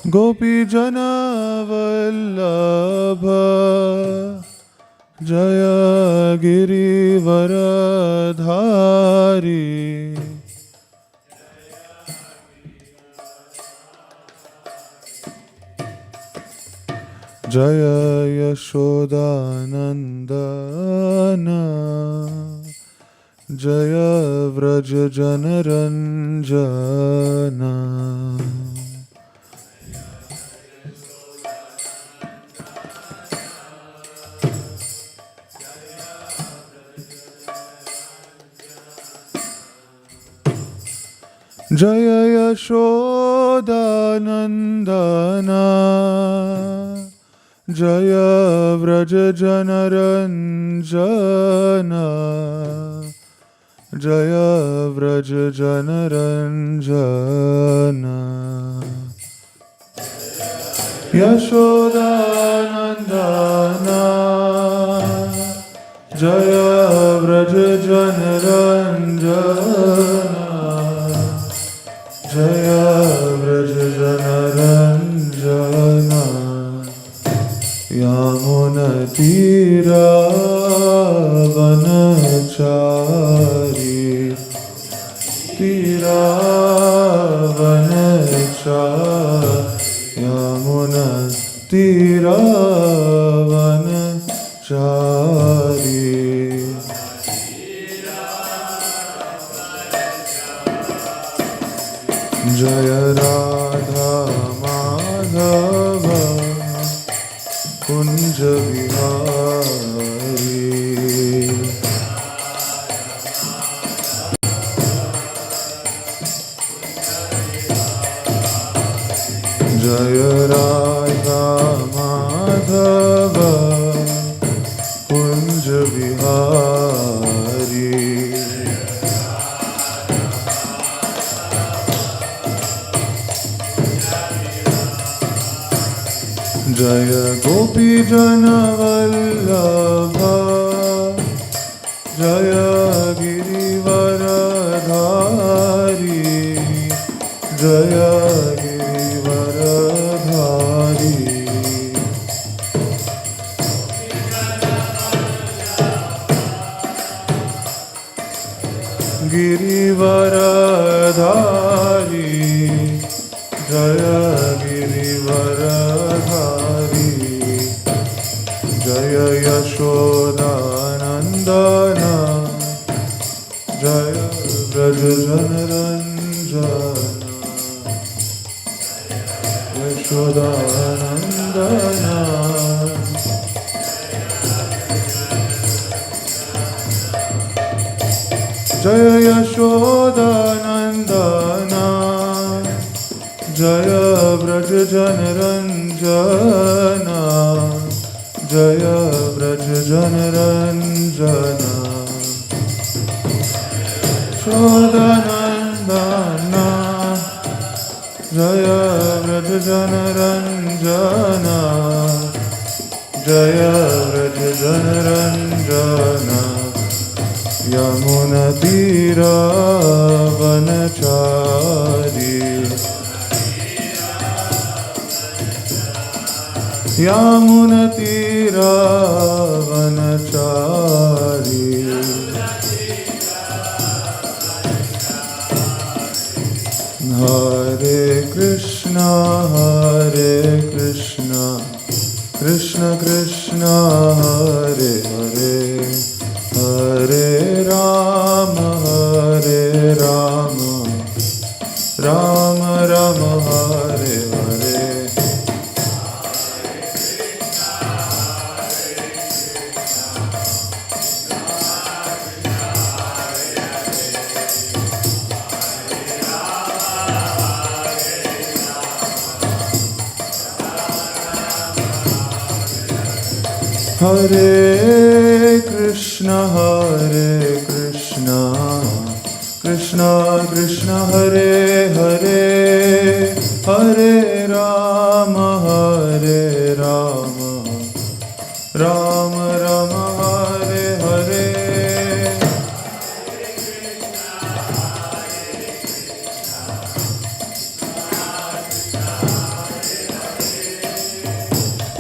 Gopijana Vallabha Jaya Girivaradhari Jaya Yashodanandana Jaya Vraja Janaranjana Jaya Yashodanandana Jaya Vraja Janaranjana Jaya Vraja Janaranjana Yashodanandana Jaya Vraja Janaranjana Jaya Vraja Janaranjana Yamuna Tira Vanachari Tira Vanachari Yamuna Tira Vanachari Jaya Radha Madhava Kunja Vihari Jaya Radha Madhava Kunja Vihari Jaya Gopijana Vallabha Jaya Girivaradhari Jaya Girivaradhari Girivaradhari Jaya Girivaradhari Jaya Yashodanandana Jaya Vraja Janaranjana Yashodanandana Jaya Yashodanandana Jaya Vraja Janaranjana Jaya Vraja Janaranjana Shodanandana Jaya Vraja Janaranjana Jaya Vraja Janaranjana Yamuna Tira Vanachari Yamuna Tira Vanachari Hare Krishna Krishna Krishna Hare Hare Hare Rama Rama Rama Hare Hare Hare Krishna Krishna Krishna Hare Hare Hare Rama Rama Rama Hare Hare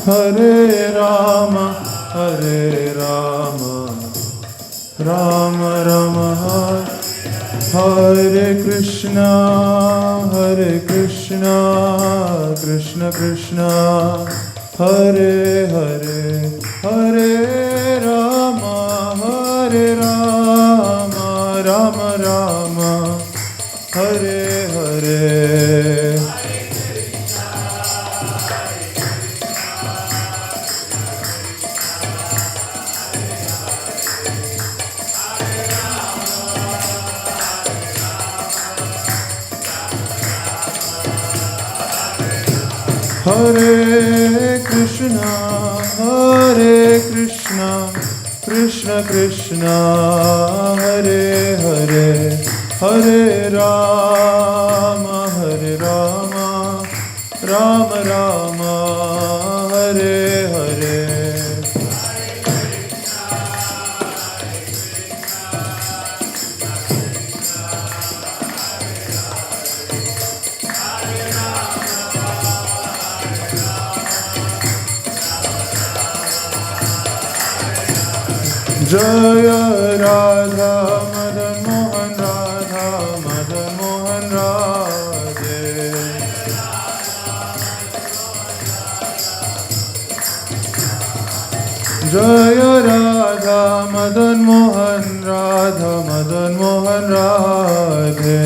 Hare Rama, Hare Rama, Rama Rama, Hare Krishna, Krishna Krishna, Hare Hare, Hare Rama, Rama Rama, Hare Hare. Hare Krishna, Krishna Krishna, Hare Hare, Hare Rama, Rama Rama, Hare Hare. Jaya Radha Madan Mohan Radha Madan Mohan Radhe. Jaya Radha Madan Mohan Radha Madan Mohan Radhe.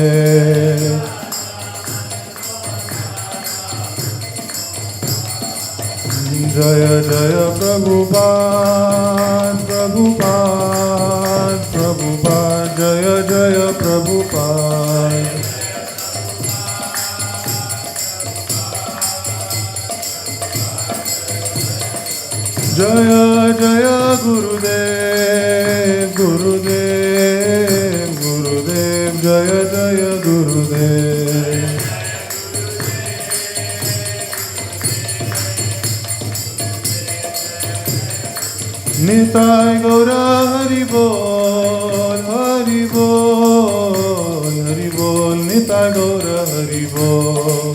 Jaya Jaya Prabhupada, Prabhupada, Prabhupada, Jaya Jaya Prabhupada. Jaya Jaya Gurudev, Gurudev, Gurudev, Jaya Jaya Gurudev. Nitai Gaura Hari Bol, Hari Bol, Hari Bol, Nitai Gaura Hari Bol.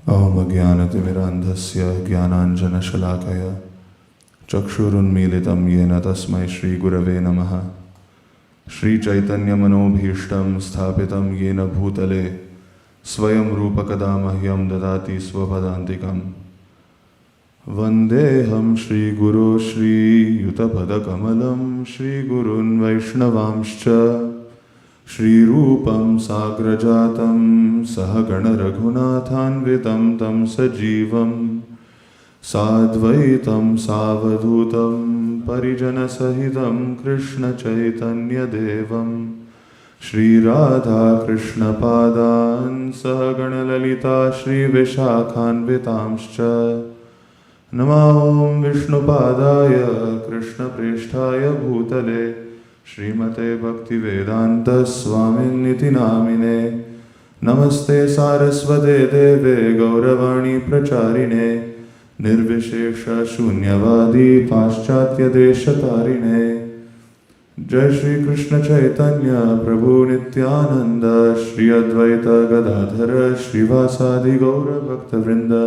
Om Ajnanatimirandhasya Jnananjanashalakaya Chakshurunmilitam Yena Tasmai Shri Gurave Namaha. Shri Chaitanya Manobhishtam Sthapitam Yena Bhutale Swayam Rupakada Mahyam Dadati Swapadantikam. Vandeham Shri Guru Shri Yutapada Kamalam Shri Gurun Vaishnavamscha Shri Rupam Sagrajatam Sahagana Raghunathanvitam Tam Sajivam Sadvaitam Savadhutam Parijana Sahitam Krishna Chaitanya Devam Shri Radha Krishna Padan Sahagana Lalita Shri Vishakhanvitamscha Namahom Vishnu Padaya Krishna Presthaya Bhutale Srimate Bhakti Vedanta Swaminiti Namine Namaste Saraswate Deve Gauravani Pracharine Nirvishesha Shunyavadi Paschatya Deshatarine Jai Shri Krishna Chaitanya Prabhu Nityananda Shri Advaita Gadadhara Srivasadi Gaura Bhakta Vrinda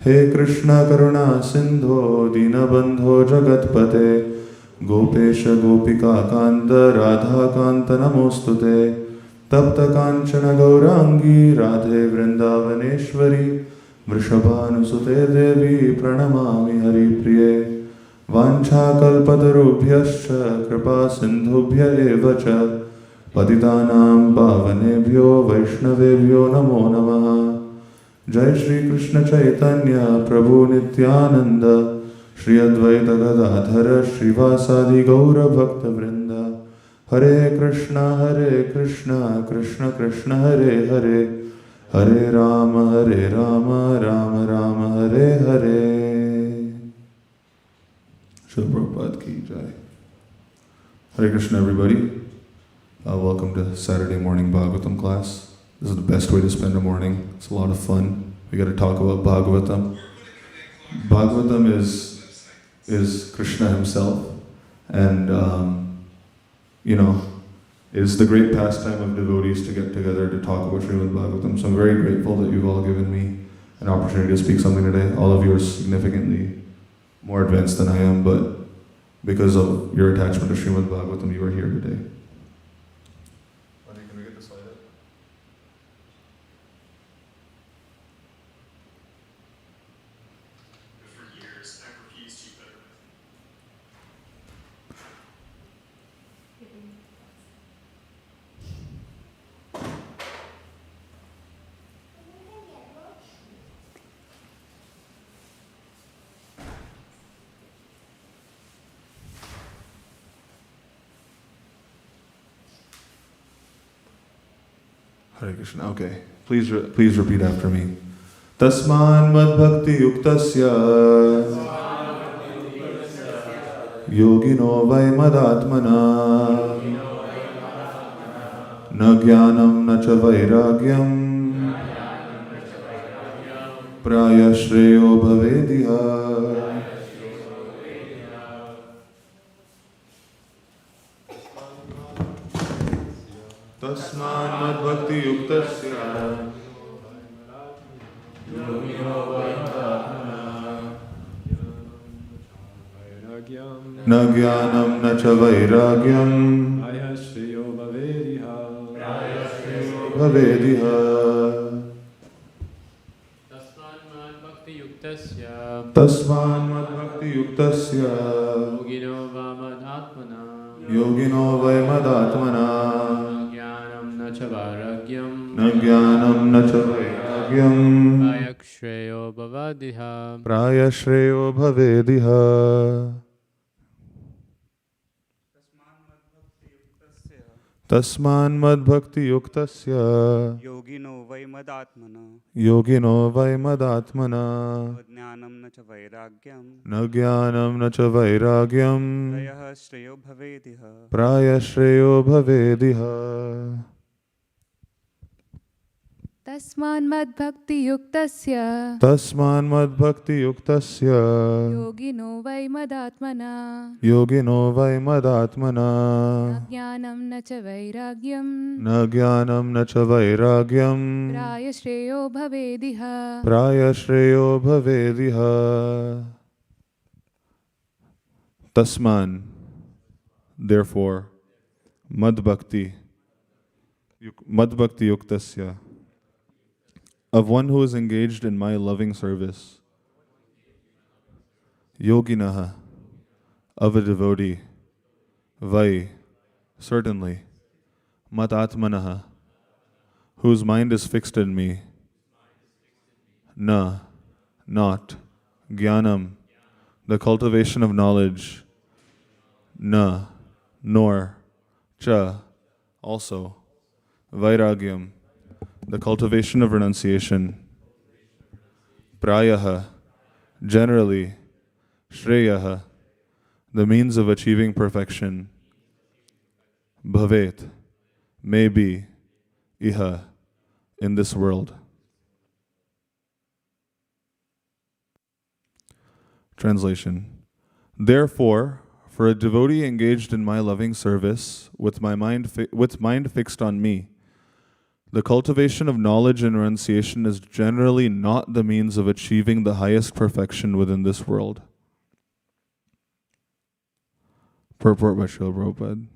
He Krishna Karuna Sindho Dinabandho Jagatpate Gopesha Gopika Kanta Radha Kanta Namostute Tapta Kanchana Gaurangi Radhe Vrindavaneshwari Vrishabhanusute Devi Pranamami Hari Priye Vancha Kalpatarubhyascha Kripa Sindhubhya Evacha Patitanam Pavanebhyo Vaishnavebhyo Namo Namaha. Jai Shri Krishna Chaitanya Prabhu Nityananda Shri Advaita Gadadhara Srivasadi Gaura Bhakta Vrinda Hare Krishna Krishna Krishna Hare Hare Hare Rama Rama Rama Hare Hare. Srila Prabhupada ki jai. Hare Krishna, everybody. Welcome to Saturday morning Bhagavatam class. This is the best way to spend a morning. It's a lot of fun. We got to talk about Bhagavatam. Bhagavatam is Krishna himself, and it's the great pastime of devotees to get together to talk about Srimad Bhagavatam. So I'm very grateful that you've all given me an opportunity to speak something today. All of you are significantly more advanced than I am, but because of your attachment to Srimad Bhagavatam, you are here today. Can we get the slide up? For years, I've refused to better Hare Krishna. Okay. Please repeat after me. Tasman madbhakti yuktasya yogino vai madatmana na jnanam na cha vairagyam praya shreyo bhavediha. Tasman madbhakti yuktasya yogino vai madatmana na jnanam na cha vairagyam bhavediha. Tasman madbhakti yuktasya yogino vai madatmana na jnanam na cha vairagyam praya shreyo bhavediha. Tasman madbhakti yuktasya yogino vai madatmana jnanam na cha vairagyam na jnanam na cha vairagyam praya shreyo bhavediha. Tasman madbhakti yuktasya yogino vai madatmana jnanam na cha vairagyam praya shreyo bhavediha. Tasman, therefore, madbhakti yuktasya, of one who is engaged in my loving service, yoginaha, of a devotee, vai, certainly, matatmanaha, whose mind is fixed in me, na, not, jnanam, the cultivation of knowledge, na, nor, cha, also, vairagyam, the cultivation of renunciation, prayaha, generally, shreyaha, the means of achieving perfection, bhavet, may be, iha, in this world. Translation. Therefore, for a devotee engaged in my loving service, with mind fixed on me, the cultivation of knowledge and renunciation is generally not the means of achieving the highest perfection within this world. Purport by Srila Prabhupada.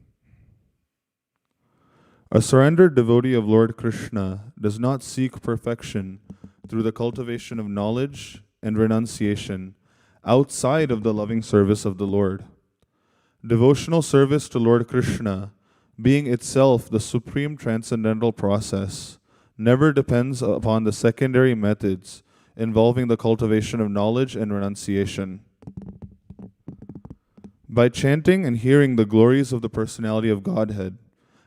A surrendered devotee of Lord Krishna does not seek perfection through the cultivation of knowledge and renunciation outside of the loving service of the Lord. Devotional service to Lord Krishna, being itself the supreme transcendental process, never depends upon the secondary methods involving the cultivation of knowledge and renunciation. By chanting and hearing the glories of the personality of Godhead,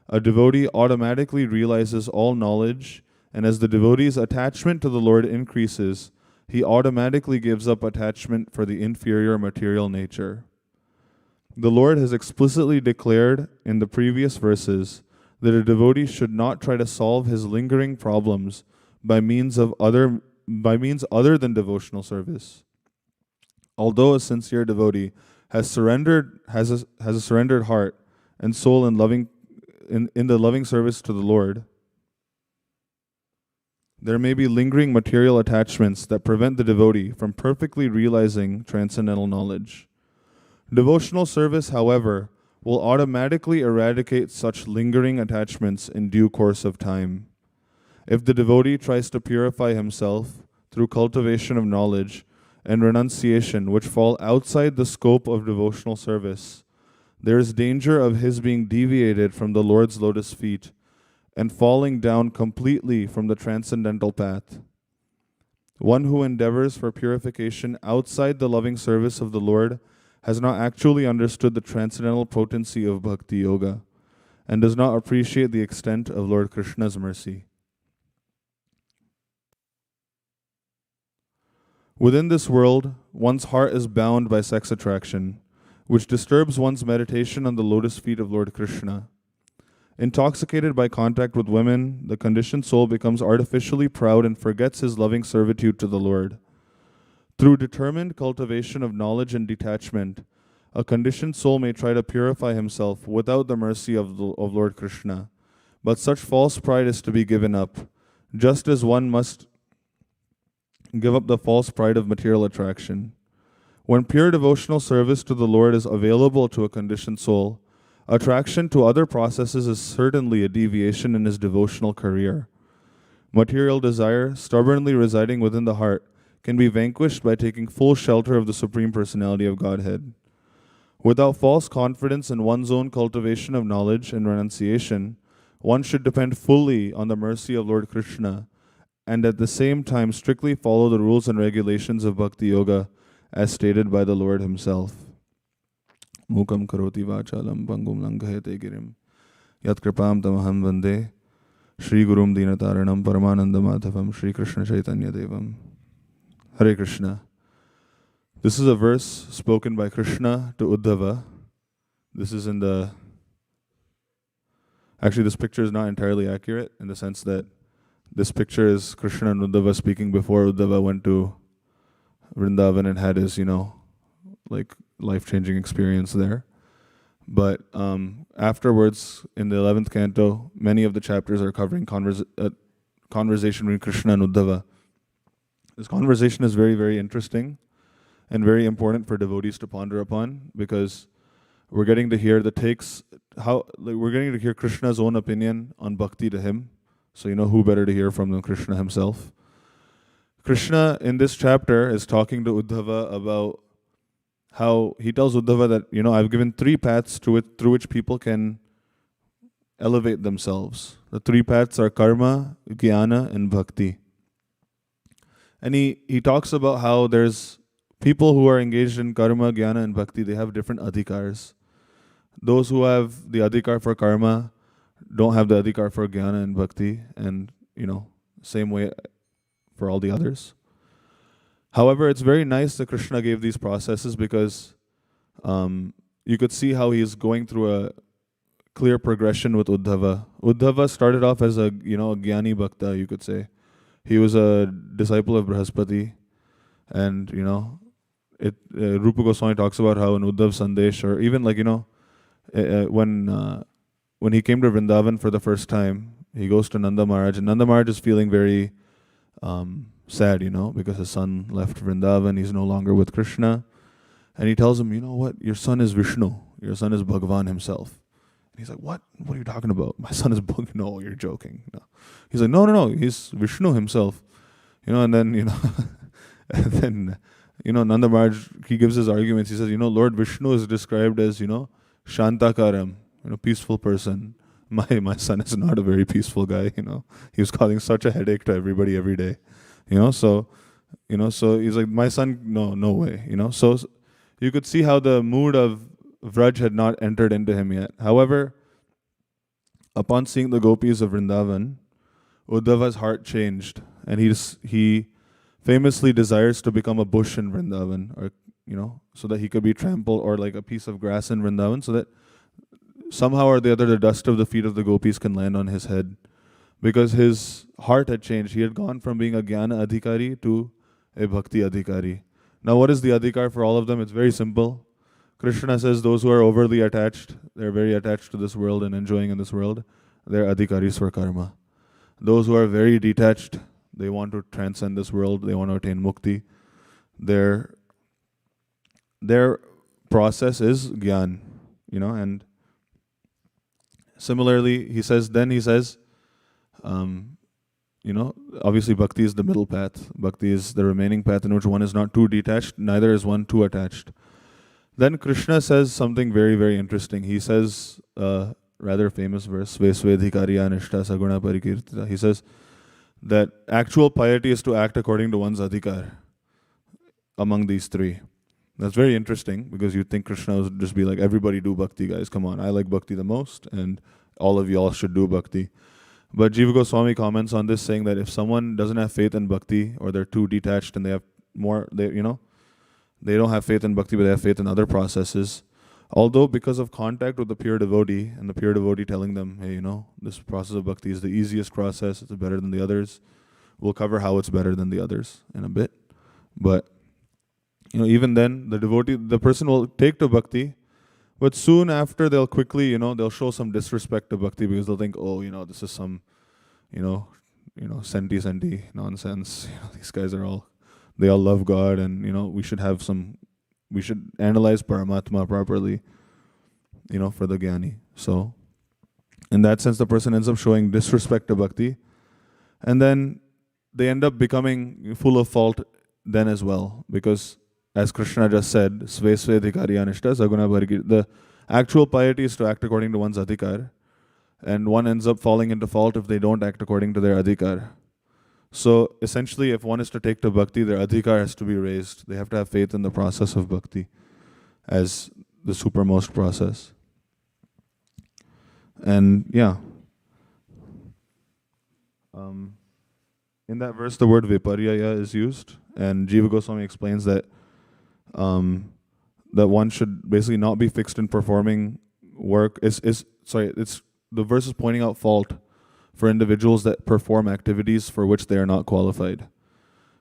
a devotee automatically realizes all knowledge, and as the devotee's attachment to the Lord increases, he automatically gives up attachment for the inferior material nature. The Lord has explicitly declared in the previous verses that a devotee should not try to solve his lingering problems by means other than devotional service. Although a sincere devotee has a surrendered heart and soul in the loving service to the Lord, there may be lingering material attachments that prevent the devotee from perfectly realizing transcendental knowledge. Devotional service, however, will automatically eradicate such lingering attachments in due course of time. If the devotee tries to purify himself through cultivation of knowledge and renunciation which fall outside the scope of devotional service, there is danger of his being deviated from the Lord's lotus feet and falling down completely from the transcendental path. One who endeavors for purification outside the loving service of the Lord has not actually understood the transcendental potency of Bhakti Yoga and does not appreciate the extent of Lord Krishna's mercy. Within this world, one's heart is bound by sex attraction, which disturbs one's meditation on the lotus feet of Lord Krishna. Intoxicated by contact with women, the conditioned soul becomes artificially proud and forgets his loving servitude to the Lord. Through determined cultivation of knowledge and detachment, a conditioned soul may try to purify himself without the mercy of Lord Krishna. But such false pride is to be given up, just as one must give up the false pride of material attraction. When pure devotional service to the Lord is available to a conditioned soul, attraction to other processes is certainly a deviation in his devotional career. Material desire, stubbornly residing within the heart, can be vanquished by taking full shelter of the Supreme Personality of Godhead. Without false confidence in one's own cultivation of knowledge and renunciation, one should depend fully on the mercy of Lord Krishna and at the same time strictly follow the rules and regulations of Bhakti Yoga as stated by the Lord himself. Mukam karoti vachalam pangum langhayate girim yat kripam tamaham vande Shri Gurum Dinataranam Paramananda Madhavam Shri Krishna Chaitanya Devam. Hare Krishna. This is a verse spoken by Krishna to Uddhava. This is in the... Actually, this picture is not entirely accurate in the sense that this picture is Krishna and Uddhava speaking before Uddhava went to Vrindavan and had his, life-changing experience there. But afterwards, in the 11th canto, many of the chapters are covering conversation between Krishna and Uddhava. This conversation is very, very interesting and very important for devotees to ponder upon, because we're getting to hear we're getting to hear Krishna's own opinion on bhakti to him. So who better to hear from than Krishna himself. Krishna in this chapter is talking to Uddhava about how he tells Uddhava that, I've given three paths through which people can elevate themselves. The three paths are karma, jnana, and bhakti. And he talks about how there's people who are engaged in karma, jnana, and bhakti, they have different adhikars. Those who have the adhikar for karma don't have the adhikar for jnana and bhakti, and, same way for all the others. However, it's very nice that Krishna gave these processes because you could see how he's going through a clear progression with Uddhava. Uddhava started off as a Jnani Bhakta, you could say. He was a disciple of Brihaspati, and Rupa Goswami talks about how in Uddhav Sandesh, or even when he came to Vrindavan for the first time, he goes to Nanda Maharaj, and Nanda Maharaj is feeling very sad, because his son left Vrindavan, he's no longer with Krishna. And he tells him, what, your son is Vishnu, your son is Bhagavan himself. And he's like, what are you talking about? My son is no, you're joking. No. He's like, no, he's Vishnu himself. And then, and then, Nanda Maharaj, he gives his arguments. He says, Lord Vishnu is described as, Shantakaram, peaceful person. My son is not a very peaceful guy, He was causing such a headache to everybody every day. So he's like, my son, no way, So you could see how the mood of Vraj had not entered into him yet. However, upon seeing the gopis of Vrindavan, Uddhava's heart changed, and he famously desires to become a bush in Vrindavan, or so that he could be trampled, or like a piece of grass in Vrindavan, so that somehow or the other the dust of the feet of the gopis can land on his head. Because his heart had changed. He had gone from being a Jnana Adhikari to a Bhakti Adhikari. Now what is the Adhikar for all of them? It's very simple. Krishna says those who are overly attached, they're very attached to this world and enjoying in this world, they're Adhikaris for karma. Those who are very detached, they want to transcend this world, they want to attain mukti. Their process is Gyan, and similarly, he says, obviously Bhakti is the middle path. Bhakti is the remaining path in which one is not too detached, neither is one too attached. Then Krishna says something very, very interesting. He says, rather famous verse, Vesvedhikariya nishta saguna parikirtita. He says that actual piety is to act according to one's adhikar among these three. That's very interesting, because you'd think Krishna would just be like, everybody do bhakti, guys, come on, I like bhakti the most, and all of y'all should do bhakti. But Jiva Goswami comments on this, saying that if someone doesn't have faith in bhakti, or they're too detached and they have more, they don't have faith in bhakti, but they have faith in other processes, although because of contact with the pure devotee, and the pure devotee telling them, hey, this process of bhakti is the easiest process, it's better than the others. We'll cover how it's better than the others in a bit. But even then, the person will take to bhakti, but soon after they'll quickly, they'll show some disrespect to bhakti, because they'll think, oh, this is some, senti nonsense. These guys they all love God, and we should analyze Paramatma properly, for the Jnani. So, in that sense, the person ends up showing disrespect to bhakti, and then they end up becoming full of fault then as well, because as Krishna just said, Svesvedhikariya nishta saguna parikirtita. The actual piety is to act according to one's adhikar, and one ends up falling into fault if they don't act according to their adhikar. So essentially, if one is to take to bhakti, their adhikar has to be raised. They have to have faith in the process of bhakti as the supermost process. And in that verse, the word viparyaya is used, and Jiva Goswami explains that that one should basically not be fixed in performing work. It's the verse is pointing out fault for individuals that perform activities for which they are not qualified.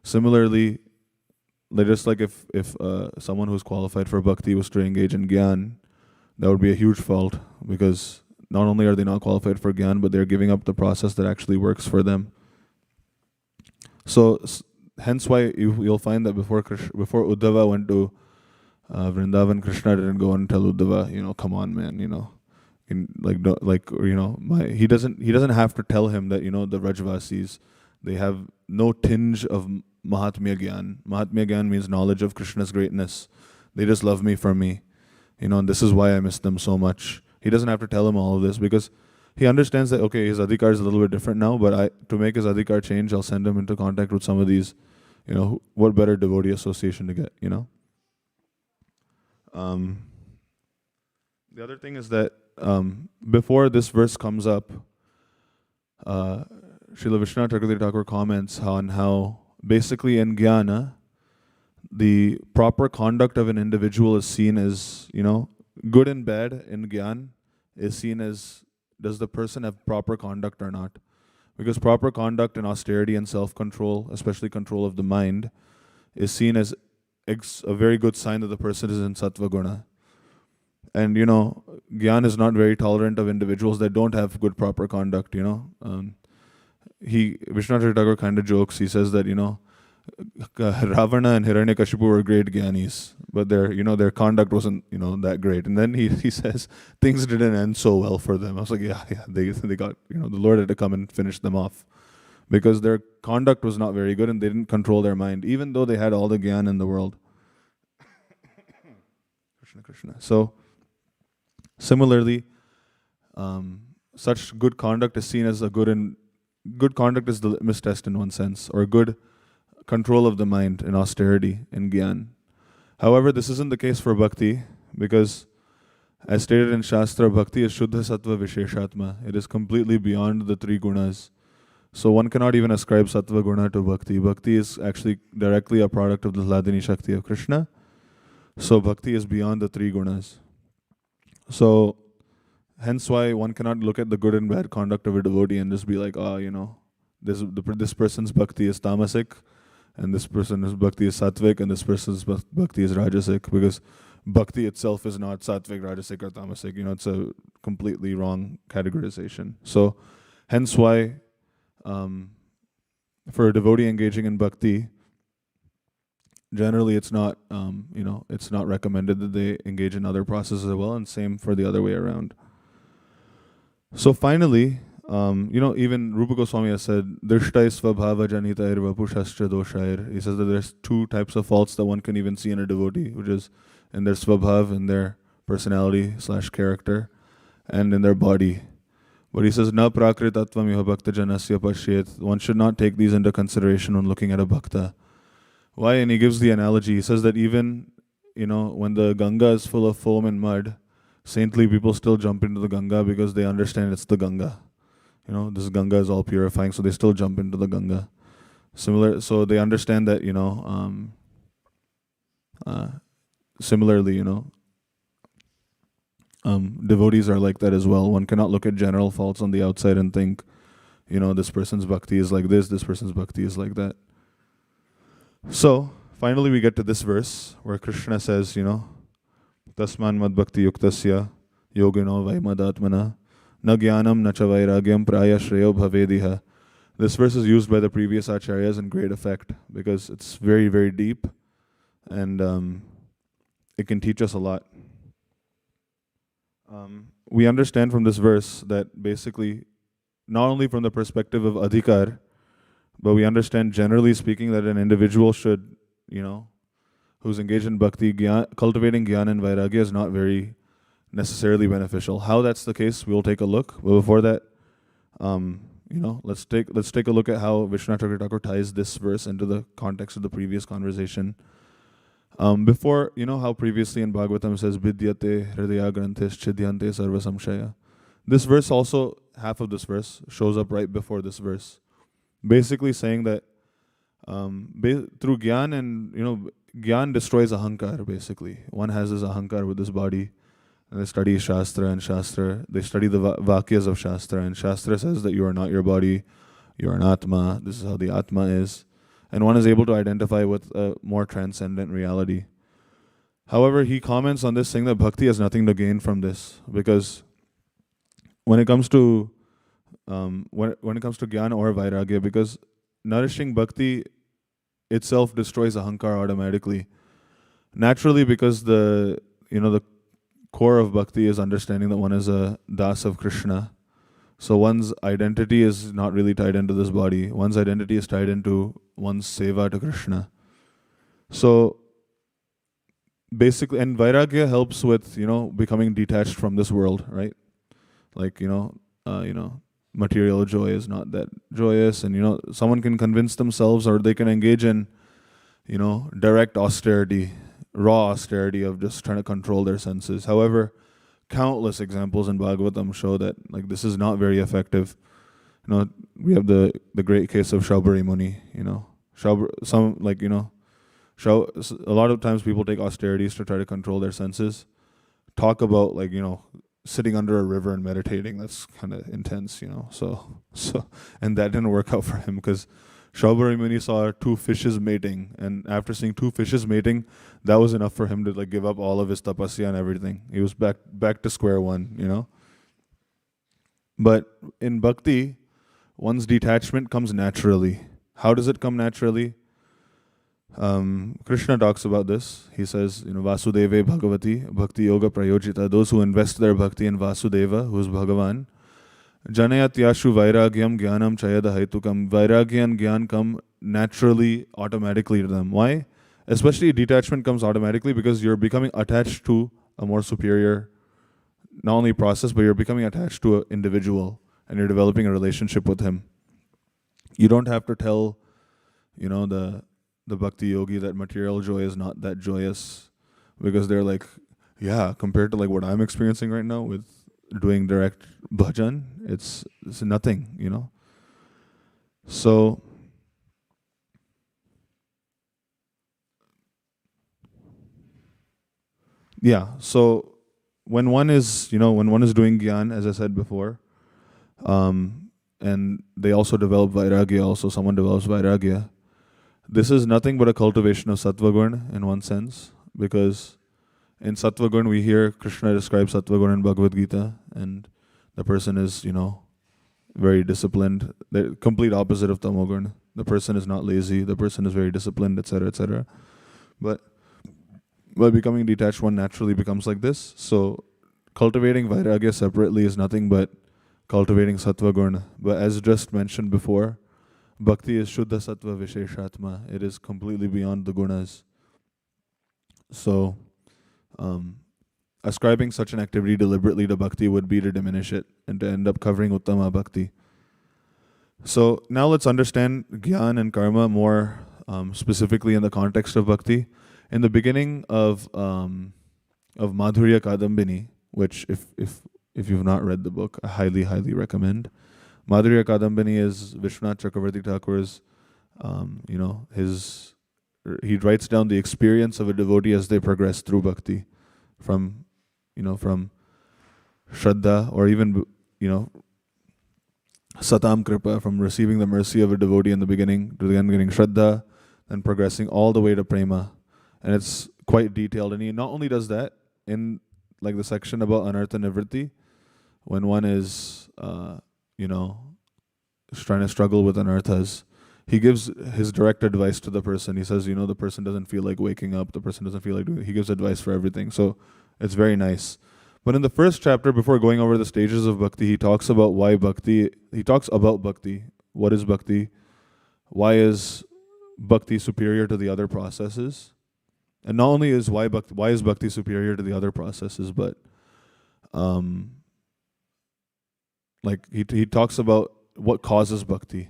Similarly, just like if someone who's qualified for bhakti was to engage in gyan, that would be a huge fault, because not only are they not qualified for gyan, but they're giving up the process that actually works for them. So hence why you'll find that before Uddhava went to Vrindavan, Krishna didn't go and tell Uddhava, come on, man, he doesn't have to tell him that the Rajvasis, they have no tinge of Mahatmya Gyan. Mahatmya Gyan means knowledge of Krishna's greatness. They just love me for me, and this is why I miss them so much. He doesn't have to tell him all of this, because he understands that, okay, his adhikar is a little bit different now, but to make his adhikar change, I'll send him into contact with some of these, what better devotee association to get, The other thing is that before this verse comes up, Srila Vishwanath Chakravarti Thakur comments on how basically in Jnana, the proper conduct of an individual is seen as, good and bad in Jnana is seen as, does the person have proper conduct or not? Because proper conduct and austerity and self-control, especially control of the mind, is seen as a very good sign that the person is in sattva guna. And, Gyan is not very tolerant of individuals that don't have good proper conduct, Vishwanath Thakur kind of jokes. He says that, Ravana and Hiranyakashipu were great Gyanis, but their conduct wasn't, that great. And then he says things didn't end so well for them. I was like, they got, the Lord had to come and finish them off, because their conduct was not very good and they didn't control their mind, even though they had all the Gyan in the world. Krishna. So, similarly, such good conduct is seen as good conduct is the litmus test in one sense, or good control of the mind and austerity in Gyan. However, this isn't the case for Bhakti, because as stated in Shastra, Bhakti is Shuddha Sattva Visheshatma. It is completely beyond the three gunas. So one cannot even ascribe Sattva Guna to Bhakti. Bhakti is actually directly a product of the Hladini Shakti of Krishna. So bhakti is beyond the three gunas. So hence why one cannot look at the good and bad conduct of a devotee and just be like, this person's bhakti is tamasic, and this person's bhakti is sattvic, and this person's bhakti is rajasic, because bhakti itself is not sattvic, rajasic, or tamasic. It's a completely wrong categorization. So hence why for a devotee engaging in bhakti, generally it's not it's not recommended that they engage in other processes as well, and same for the other way around. So finally, even Rupa Goswami has said, Drishtai svabhava janitair vapushascha doshair. He says that there's two types of faults that one can even see in a devotee, which is in their svabhav, in their personality / character, and in their body. But he says, Na prakritatvam iha bhakta janasya pashyet. One should not take these into consideration when looking at a bhakta. Why? And he gives the analogy. He says that even, when the Ganga is full of foam and mud, saintly people still jump into the Ganga because they understand it's the Ganga. This Ganga is all purifying, so they still jump into the Ganga. So they understand that, similarly, devotees are like that as well. One cannot look at general faults on the outside and think, this person's bhakti is like this person's bhakti is like that. So, finally we get to this verse where Krishna says, Tasman mad bhakti yuktasya yogino vaimadatmana na jnanam na cha vairagyam praya shreyo bhavediha. This verse is used by the previous acharyas in great effect because it's very, very deep, and it can teach us a lot. We understand from this verse that basically, not only from the perspective of adhikar, but we understand generally speaking that an individual should, who's engaged in bhakti, cultivating jnana and vairagya is not very necessarily beneficial. How that's the case, we'll take a look. But before that, let's take a look at how Vishwanath Thakur ties this verse into the context of the previous conversation. Before, how previously in Bhagavatam says, Vidyate hridaya granthes chidyante sarva samshaya. This verse also, half of this verse, shows up right before this verse. Basically saying that through gyan and, gyan destroys ahankar, basically. One has this ahankar with this body, and they study Shastra, and they study the vakyas of Shastra, and Shastra says that you are not your body, you are an Atma, this is how the Atma is. And one is able to identify with a more transcendent reality. However, he comments on this saying that bhakti has nothing to gain from this, because when it comes to jnana or vairagya, because nourishing bhakti itself destroys ahankar automatically. Naturally, because the core of bhakti is understanding that one is a Dasa of Krishna. So one's identity is not really tied into this body. One's identity is tied into one's seva to Krishna. So basically, and vairagya helps with, becoming detached from this world, right? Like, material joy is not that joyous, and someone can convince themselves, or they can engage in, direct austerity, raw austerity of just trying to control their senses. However, countless examples in Bhagavatam show that this is not very effective. We have the great case of Shaubari Muni. A lot of times people take austerities to try to control their senses. Talk about sitting under a river and meditating. That's kind of intense, So and that didn't work out for him because Shaubari Muni saw two fishes mating, and after seeing two fishes mating, that was enough for him to give up all of his tapasya and everything. He was back to square one, But in bhakti, one's detachment comes naturally. How does it come naturally? Krishna talks about this. He says, Vasudeve Bhagavati, Bhakti Yoga Prayojita. Those who invest their bhakti in Vasudeva, who is Bhagavan, Janayatyashu Vairagyam Jnanam Chayada Haitukam. Vairagya and Jnana come naturally, automatically to them. Why? Especially detachment comes automatically because you're becoming attached to a more superior, not only process, but you're becoming attached to an individual and you're developing a relationship with him. You don't have to tell, the bhakti yogi that material joy is not that joyous, because they're like, yeah, compared to what I'm experiencing right now with doing direct bhajan, it's nothing, So yeah, so when one is, when one is doing gyan, as I said before, and they also develop vairagya, also someone develops vairagya, this is nothing but a cultivation of sattva-gun in one sense, because in sattva-gun we hear Krishna describe sattva-gun in Bhagavad Gita, and the person is, very disciplined. The complete opposite of tamogun. The person is not lazy. The person is very disciplined, etc., etc. But by becoming detached, one naturally becomes like this. So cultivating vairagya separately is nothing but cultivating sattva guna. But as just mentioned before, bhakti is shuddha sattva visheshatma. It is completely beyond the gunas. So ascribing such an activity deliberately to bhakti would be to diminish it and to end up covering uttama bhakti. So now let's understand gyan and karma more specifically in the context of bhakti. In the beginning of Madhurya Kadambini, which if you've not read the book, I highly recommend. Madhurya Kadambini is Vishwanath Chakravarti Thakur's, he writes down the experience of a devotee as they progress through bhakti, from Shraddha, or even, Satam Kripa, from receiving the mercy of a devotee in the beginning to then getting Shraddha, then progressing all the way to Prema. And it's quite detailed. And he not only does that in like the section about Anartha Nivritti, when one is, trying to struggle with anarthas, he gives his direct advice to the person. He says, the person doesn't feel like waking up, the person doesn't feel like doing it. He gives advice for everything. So it's very nice. But in the first chapter, before going over the stages of bhakti, he talks about bhakti. What is bhakti? Why is bhakti superior to the other processes? And not only is why is bhakti superior to the other processes, but he talks about what causes bhakti.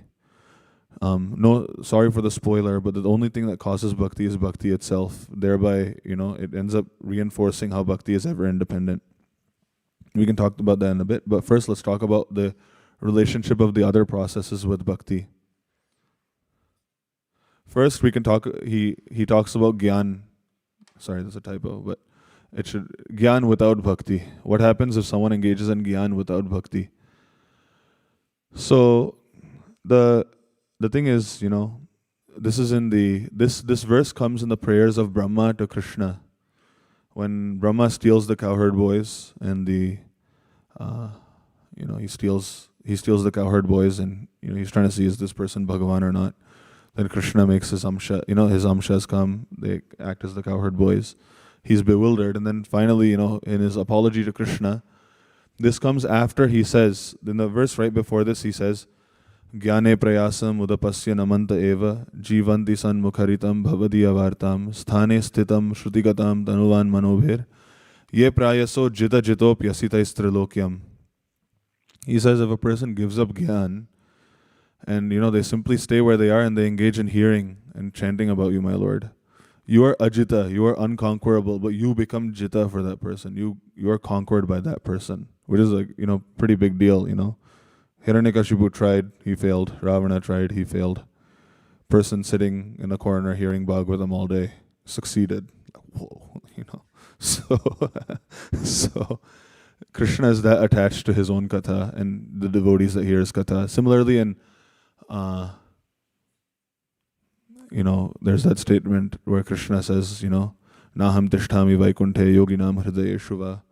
No, sorry for the spoiler, but the only thing that causes bhakti is bhakti itself. Thereby, it ends up reinforcing how bhakti is ever independent. We can talk about that in a bit, but first let's talk about the relationship of the other processes with bhakti. First, we can talk. He talks about gyan. Sorry, that's a typo, but it should gyan without bhakti. What happens if someone engages in gyan without bhakti? So the thing is, this is in this verse comes in the prayers of Brahma to Krishna. When Brahma steals the cowherd boys and he steals the cowherd boys, and he's trying to see, is this person Bhagavan or not? Then Krishna makes his amsha, his amshas come, they act as the cowherd boys. He's bewildered, and then finally, in his apology to Krishna, this comes after he says, in the verse right before this, he says, Gyane prayasam udapasya namanta eva jivanti san mukharitam bhavadi avartam sthane sthitam shrutigatam tanuvan manobhir ye prayaso jita jitop yasita istrilokyam. He says if a person gives up gyan and they simply stay where they are and they engage in hearing and chanting about you, my Lord, you are ajita, you are unconquerable, but you become jita for that person. You are conquered by that person, which is pretty big deal, Hiranyakashipu tried, he failed. Ravana tried, he failed. Person sitting in a corner hearing Bhagavatam all day succeeded. Whoa, So Krishna is that attached to his own katha and the devotees that hear his katha. Similarly, in there's that statement where Krishna says, Naham tishtami vaikunthe yoginam hridayeshu va.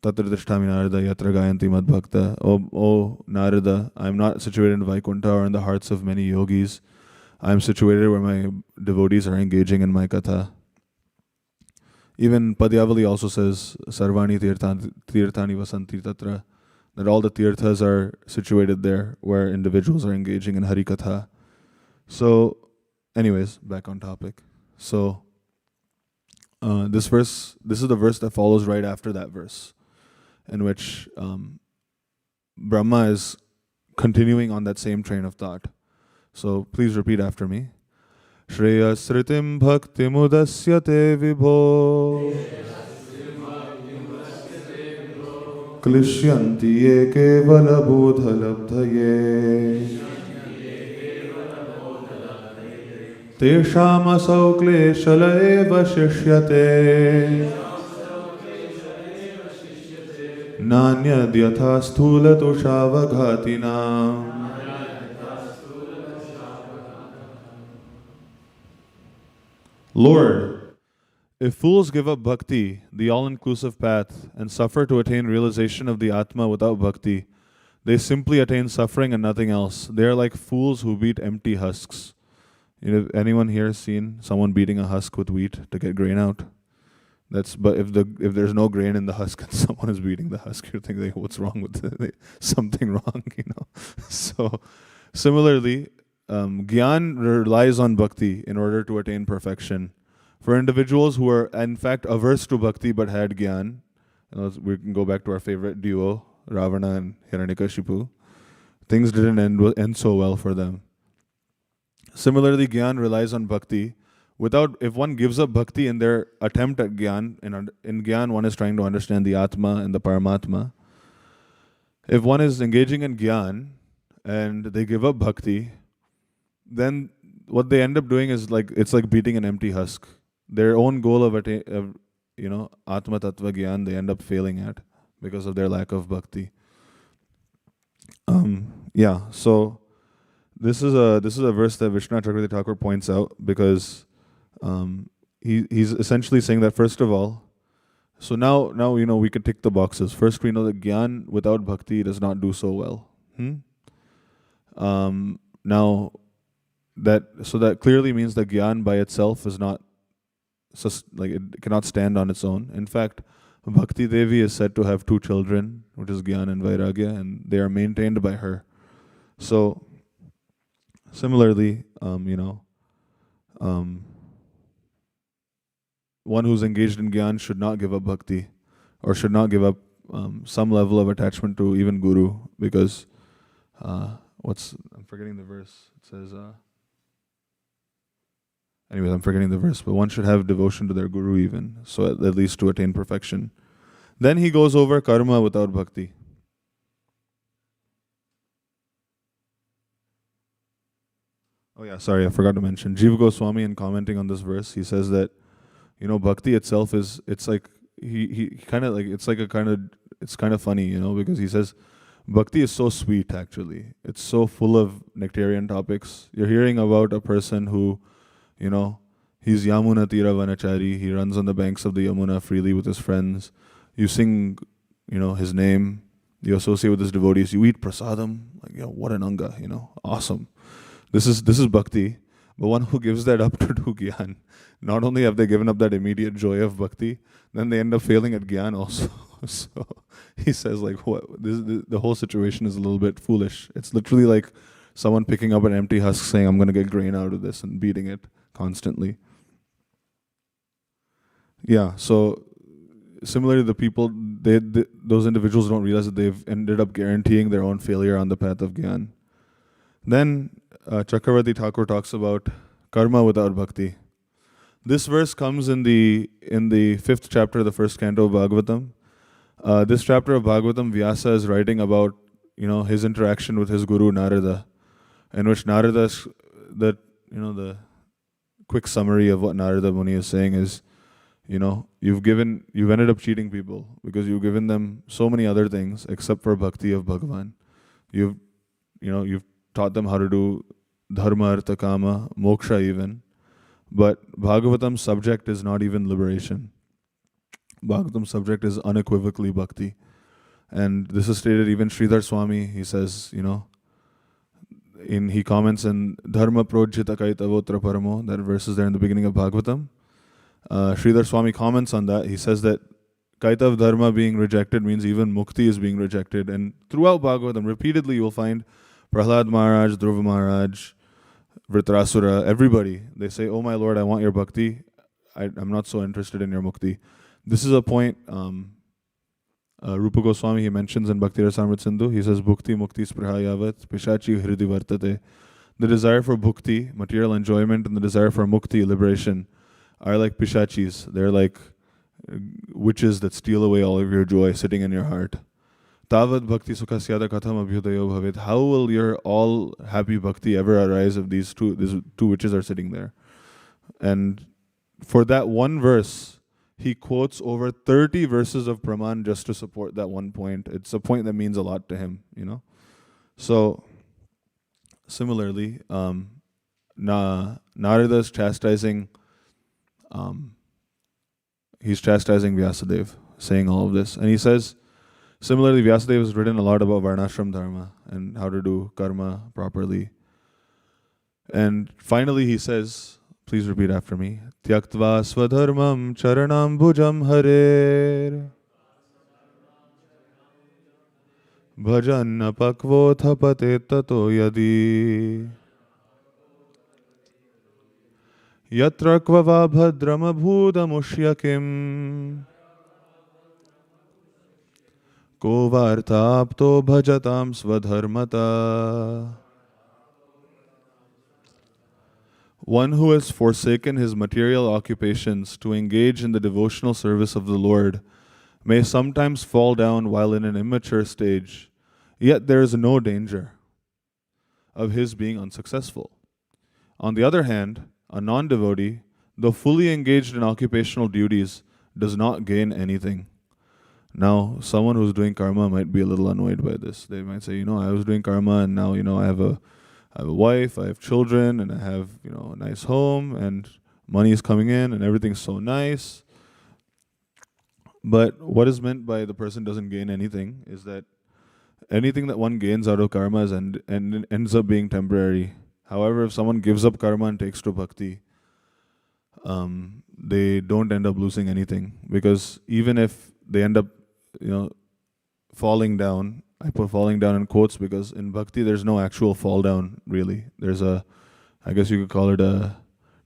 Tatra tishtami narada yatra gayanti madbhakta. O Narada, I'm not situated in Vaikuntha or in the hearts of many yogis. I'm situated where my devotees are engaging in my katha. Even Padyavali also says, Sarvani tirthani vasanti tatra, that all the tirthas are situated there where individuals are engaging in Hari Katha. So, anyways, back on topic. So, this is the verse that follows right after that verse, in which Brahma is continuing on that same train of thought. So please repeat after me. Shreya sritim bhakti mudasyate vibho klishyanti ye kevala bodha labdhaye Teshamasau kleshala eva shishyate Nanyad yatha sthula tushavaghatina. Lord, if fools give up bhakti, the all-inclusive path, and suffer to attain realization of the Atma without bhakti, they simply attain suffering and nothing else. They are like fools who beat empty husks. You know, anyone here seen someone beating a husk with wheat to get grain out? But if there's no grain in the husk and someone is beating the husk, you're thinking, like, what's wrong with it? Something wrong, you know. So similarly, Gyan relies on bhakti in order to attain perfection. For individuals who are in fact averse to bhakti but had Gyan, we can go back to our favorite duo, Ravana and Hiranyakashipu. Things didn't end so well for them. Similarly, Gyan relies on bhakti. If one gives up bhakti in their attempt at Gyan, in Gyan one is trying to understand the Atma and the Paramatma. If one is engaging in Gyan and they give up bhakti, then what they end up doing is it's like beating an empty husk. Their own goal of Atma Tattva Gyan, they end up failing at because of their lack of bhakti. So this is a verse that Vishwanath Chakravarti Thakur points out because he's essentially saying that, first of all, so now we can tick the boxes. First, we know that Gyan without bhakti does not do so well. Now that clearly means that Gyan by itself is not it cannot stand on its own. In fact, Bhakti Devi is said to have two children, which is Gyan and Vairagya, and they are maintained by her. So similarly, one who's engaged in Gyan should not give up bhakti, or should not give up some level of attachment to even Guru, because I'm forgetting the verse. It says, I'm forgetting the verse, but one should have devotion to their Guru even, so at least to attain perfection. Then he goes over karma without bhakti. Oh yeah, sorry, I forgot to mention. Jiva Goswami, in commenting on this verse, he says that, bhakti itself it's kind of funny, because he says, bhakti is so sweet actually. It's so full of nectarian topics. You're hearing about a person who, he's Yamuna Tira Vanachari, he runs on the banks of the Yamuna freely with his friends. You sing, his name, you associate with his devotees, you eat prasadam, what an anga, awesome. This is bhakti, but one who gives that up to do Gyan, not only have they given up that immediate joy of bhakti, then they end up failing at Gyan also. So he says, the whole situation is a little bit foolish. It's literally like someone picking up an empty husk saying, I'm going to get grain out of this, and beating it constantly. Yeah, so similarly, the people, those individuals don't realize that they've ended up guaranteeing their own failure on the path of Gyan. Then Chakravarti Thakur talks about karma without bhakti. This verse comes in the 5th chapter of the first canto of Bhagavatam. This chapter of Bhagavatam, Vyasa is writing about his interaction with his guru Narada, in which Narada's the quick summary of what Narada Muni is saying is, you've ended up cheating people because you've given them so many other things except for bhakti of Bhagavan. You've taught them how to do dharma, artha, kama, moksha even. But Bhagavatam's subject is not even liberation. Bhagavatam's subject is unequivocally bhakti. And this is stated even Sridhar Swami, he says, he comments in Dharma Projita Kaitavotra Paramo, that verse is there in the beginning of Bhagavatam. Sridhar Swami comments on that. He says that Kaitav Dharma being rejected means even Mukti is being rejected. And throughout Bhagavatam, repeatedly you will find Prahlad Maharaj, Dhruva Maharaj, Vritrasura, everybody, they say, oh my Lord, I want your bhakti. I'm not so interested in your mukti. This is a point Rupa Goswami, he mentions in Bhakti Rasamrit Sindhu. He says, Bhukti Mukti Sprihayavat Pishachi Hridi Vartate. The desire for bhukti, material enjoyment, and the desire for mukti, liberation, are like pishachis. They're like witches that steal away all of your joy sitting in your heart. Tavad bhakti sukhasyada katham abhyudayo bhavet. How will your all happy bhakti ever arise if these two witches are sitting there? And for that one verse, he quotes over 30 verses of Praman just to support that one point. It's a point that means a lot to him, you know. So, similarly, Narada is chastising, he's chastising Vyasadeva, saying all of this. And he says, similarly, Vyasadeva has written a lot about Varnashram Dharma and how to do karma properly. And finally he says, please repeat after me, Tyaktva swadharmam charanam bhujam harer bhajan apakvo thapate tato yadi yatra kvava bhadrama bhudamushyakim ko vartapto bhajatam swadharmata. One who has forsaken his material occupations to engage in the devotional service of the Lord may sometimes fall down while in an immature stage, yet there is no danger of his being unsuccessful. On the other hand, a non-devotee, though fully engaged in occupational duties, does not gain anything. Now, someone who's doing karma might be a little annoyed by this. They might say, I was doing karma and now, I have a wife, I have children, and I have, a nice home, and money is coming in, and everything's so nice. But what is meant by the person doesn't gain anything is that anything that one gains out of karma is ends up being temporary. However, if someone gives up karma and takes to bhakti, they don't end up losing anything, because even if they end up, falling down, I put falling down in quotes because in bhakti there's no actual fall down really. There's I guess you could call it a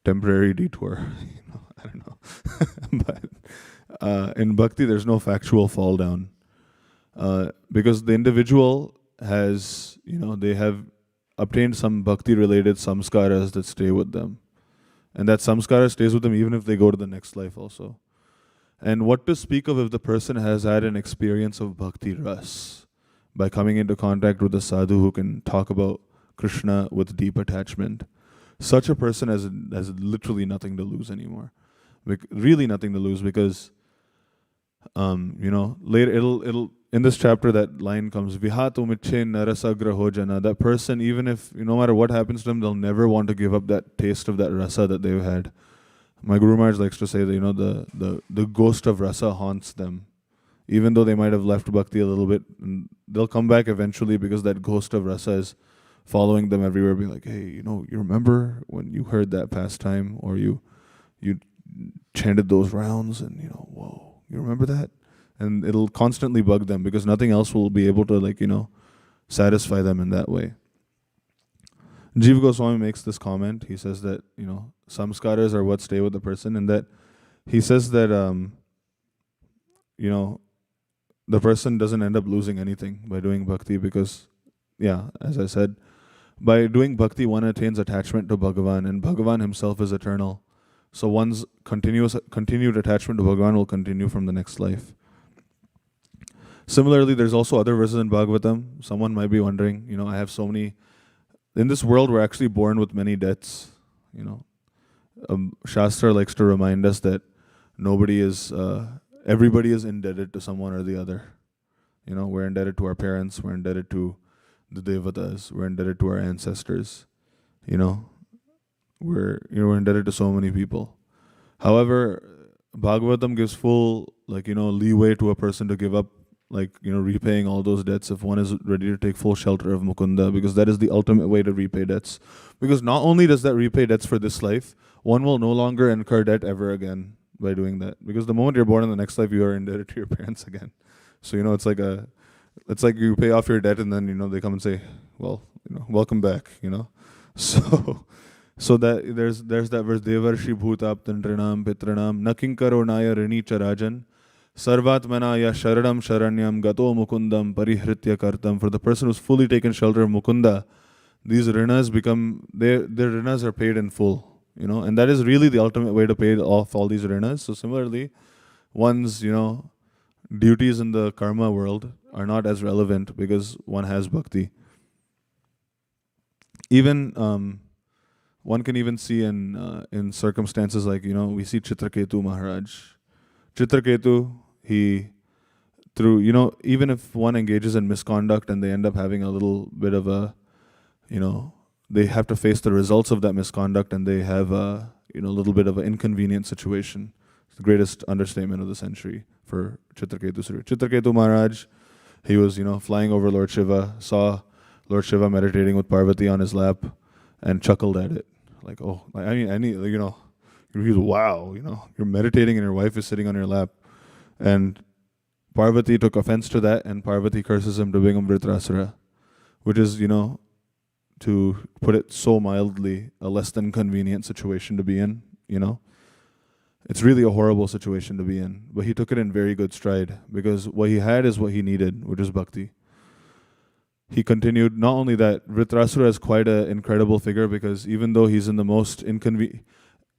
temporary detour. I don't know. But in bhakti there's no factual fall down. Because the individual has, they have obtained some bhakti related samskaras that stay with them. And that samskara stays with them even if they go to the next life also. And what to speak of if the person has had an experience of bhakti ras, by coming into contact with a sadhu who can talk about Krishna with deep attachment. Such a person has literally nothing to lose anymore. Really nothing to lose, because later it'll in this chapter that line comes, Vihatu mitche narasagraho jana. That person, even if no matter what happens to them, they'll never want to give up that taste of that rasa that they've had. My Guru Maharaj likes to say that the ghost of rasa haunts them. Even though they might have left bhakti a little bit, and they'll come back eventually because that ghost of rasa is following them everywhere. Be like, hey, you remember when you heard that pastime, or you chanted those rounds, and whoa, you remember that? And it'll constantly bug them because nothing else will be able to satisfy them in that way. Jiva Goswami makes this comment. He says that samskaras are what stay with the person, and that he says that the person doesn't end up losing anything by doing bhakti because, as I said, by doing bhakti one attains attachment to Bhagavan, and Bhagavan himself is eternal. So one's continued attachment to Bhagavan will continue from the next life. Similarly, there's also other verses in Bhagavatam. Someone might be wondering, I have so many. In this world, we're actually born with many debts. Shastra likes to remind us that everybody is indebted to someone or the other. We're indebted to our parents, we're indebted to the devatas, we're indebted to our ancestors. We're indebted to so many people. However, Bhagavatam gives full leeway to a person to give up repaying all those debts if one is ready to take full shelter of Mukunda, because that is the ultimate way to repay debts. Because not only does that repay debts for this life, one will no longer incur debt ever again by doing that. Because the moment you're born in the next life, you are indebted to your parents again. So it's like you pay off your debt and then they come and say, well, welcome back. So that there's that verse, Devarshi bhutaptan trinam pitranam nakinkaro naya rini charajan sarvatmana ya sharanam sharanyam gato mukundam parihritya kartam. For the person who's fully taken shelter of Mukunda, these rinas their rinas are paid in full. And that is really the ultimate way to pay off all these rinas. So similarly, one's, duties in the karma world are not as relevant because one has bhakti. Even one can even see in circumstances like, we see Chitraketu Maharaj. Chitraketu, he, through, even if one engages in misconduct and they end up having a little bit of a, they have to face the results of that misconduct and they have a, little bit of an inconvenient situation. It's the greatest understatement of the century for Chitraketu. Chitraketu Maharaj, he was, flying over Lord Shiva, saw Lord Shiva meditating with Parvati on his lap and chuckled at it. Like, oh, he's, wow, you're meditating and your wife is sitting on your lap. And Parvati took offense to that, and Parvati curses him to become Vritrasura, which is, to put it so mildly, a less than convenient situation to be in, It's really a horrible situation to be in, but he took it in very good stride, because what he had is what he needed, which is bhakti. He continued, not only that, Vritrasura is quite an incredible figure, because even though he's in the most inconvenient,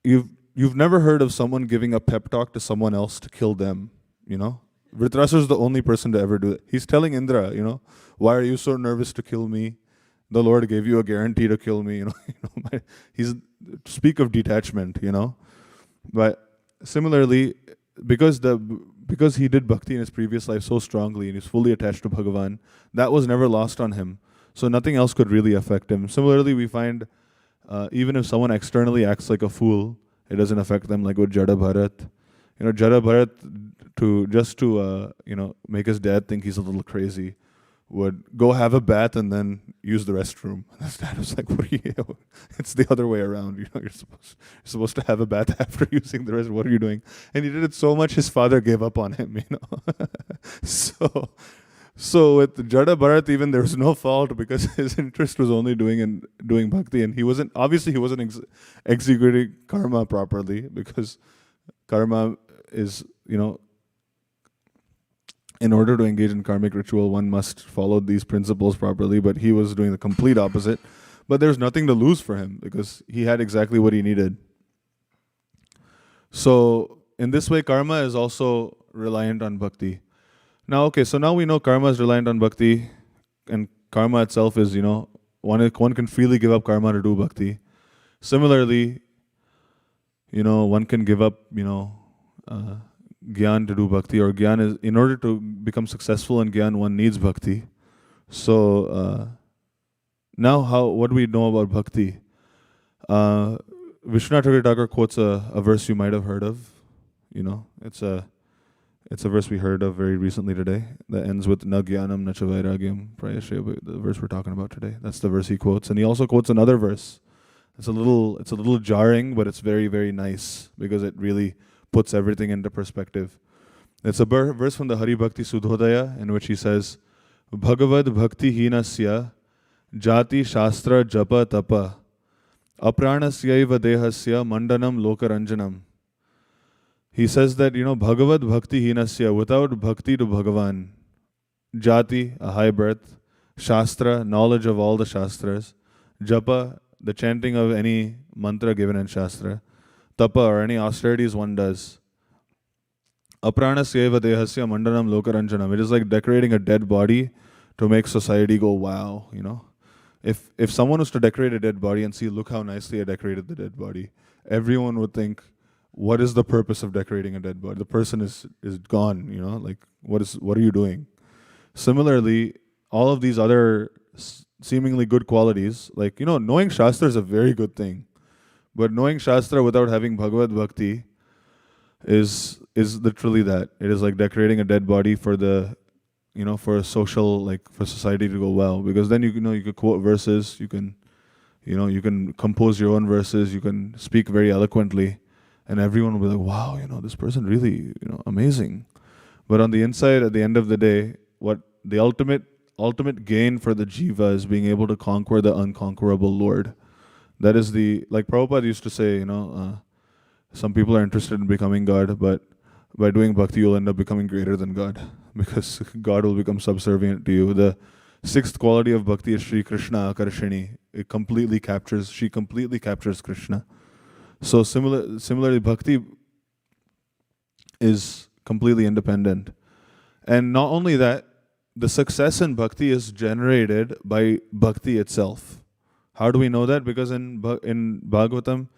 you've never heard of someone giving a pep talk to someone else to kill them, Vritrasura is the only person to ever do it. He's telling Indra, why are you so nervous to kill me? The Lord gave you a guarantee to kill me, he's, speak of detachment, But similarly, because he did bhakti in his previous life so strongly and he's fully attached to Bhagavan, that was never lost on him. So nothing else could really affect him. Similarly, we find even if someone externally acts like a fool, it doesn't affect them, like with Jada Bharat. Jada Bharat, to make his dad think he's a little crazy, would go have a bath and then use the restroom. And his dad was like, "What are you?" It's the other way around. You're supposed to have a bath after using the restroom. What are you doing? And he did it so much, his father gave up on him. So with Jada Bharat, even there was no fault, because his interest was only doing bhakti, and he wasn't executing karma properly, because karma is, in order to engage in karmic ritual, one must follow these principles properly, but he was doing the complete opposite. But there's nothing to lose for him, because he had exactly what he needed. So in this way, karma is also reliant on bhakti. Now we know karma is reliant on bhakti, and karma itself is, one can freely give up karma to do bhakti. Similarly, one can give up, Gyan to do bhakti, or Gyan is, in order to become successful in Gyan, one needs bhakti. So now what do we know about bhakti? Vishwanath Thakur quotes a verse you might have heard of. It's a verse we heard of very recently today that ends with na gyanam na cha vairagyam prayasya, the verse we're talking about today. That's the verse he quotes. And he also quotes another verse. It's a little jarring, but it's very, very nice, because it really puts everything into perspective. It's a verse from the Hari Bhakti Sudhodaya, in which he says, Bhagavad Bhakti Hinasya Jati Shastra Japa Tapa Apranasyaiva Dehasya Mandanam Lokaranjanam. He says that, Bhagavad Bhakti Hinasya, without bhakti to Bhagavan, Jati, a high birth, Shastra, knowledge of all the Shastras, Japa, the chanting of any mantra given in Shastra, Tapa, or any austerities one does, Apranasyaiva Dehasya Mandanam Lokaranjanam. It is like decorating a dead body to make society go, wow, If someone was to decorate a dead body and see, look how nicely I decorated the dead body, everyone would think, what is the purpose of decorating a dead body? The person is gone, like, what are you doing? Similarly, all of these other seemingly good qualities, like, knowing Shastra is a very good thing, but knowing Shastra without having Bhagavad Bhakti is literally that. It is like decorating a dead body for for a social, like, for society to go well, because then you could quote verses, you can compose your own verses, you can speak very eloquently, and everyone will be like, wow, this person really, amazing. But on the inside, at the end of the day, what the ultimate gain for the jiva is being able to conquer the unconquerable Lord. That is like Prabhupada used to say, some people are interested in becoming God, but by doing bhakti, you'll end up becoming greater than God, because God will become subservient to you. The sixth quality of bhakti is Sri Krishna Akarshini. She completely captures Krishna. So similarly, bhakti is completely independent. And not only that, the success in bhakti is generated by bhakti itself. How do we know that? Because in Bhagavatam,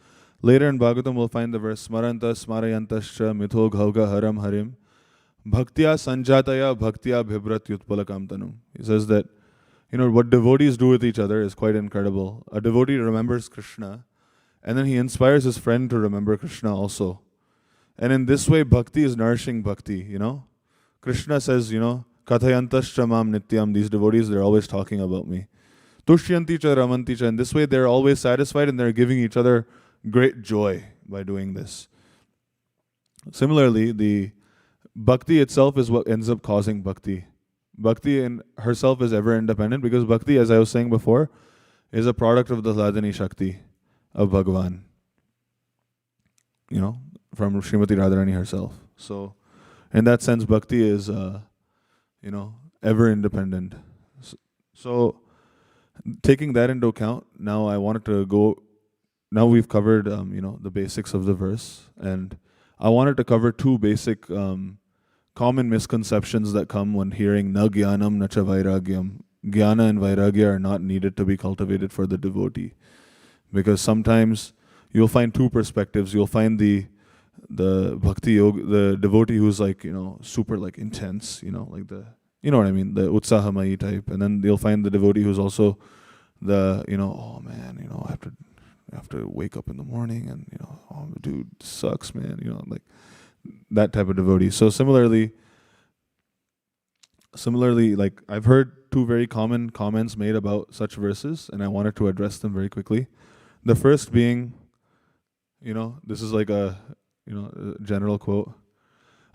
later in Bhagavatam, we'll find the verse Smaranta Smarayantascha Mitho Ghauga Haram Harim Bhaktya Sanjataya Bhaktya Bhibrat Yutpalakam Tanum. He says that, what devotees do with each other is quite incredible. A devotee remembers Krishna, and then he inspires his friend to remember Krishna also. And in this way, bhakti is nourishing bhakti, Krishna says, Kathayantascha mam nityam, these devotees, they're always talking about me. Tushyanti cha ramanti cha, in this way they're always satisfied and they're giving each other great joy by doing this. Similarly, the bhakti itself is what ends up causing bhakti. Bhakti in herself is ever independent because bhakti, as I was saying before, is a product of the Hladani Shakti of Bhagavan. From Srimati Radharani herself. So, in that sense, bhakti is, ever independent. So, taking that into account, now I wanted to go. Now we've covered, the basics of the verse, and I wanted to cover two basic common misconceptions that come when hearing na jnanam na cha vairagyam. Jnana and vairagya are not needed to be cultivated for the devotee, because sometimes you'll find two perspectives. You'll find the bhakti yoga, the devotee who's like, super like intense, like the, what I mean, the utsahamayi type, and then you'll find the devotee who's also the, oh man, I have to wake up in the morning and, oh dude, sucks, man, like that type of devotee. So similarly, like I've heard two very common comments made about such verses, and I wanted to address them very quickly. The first being, this is like a general quote.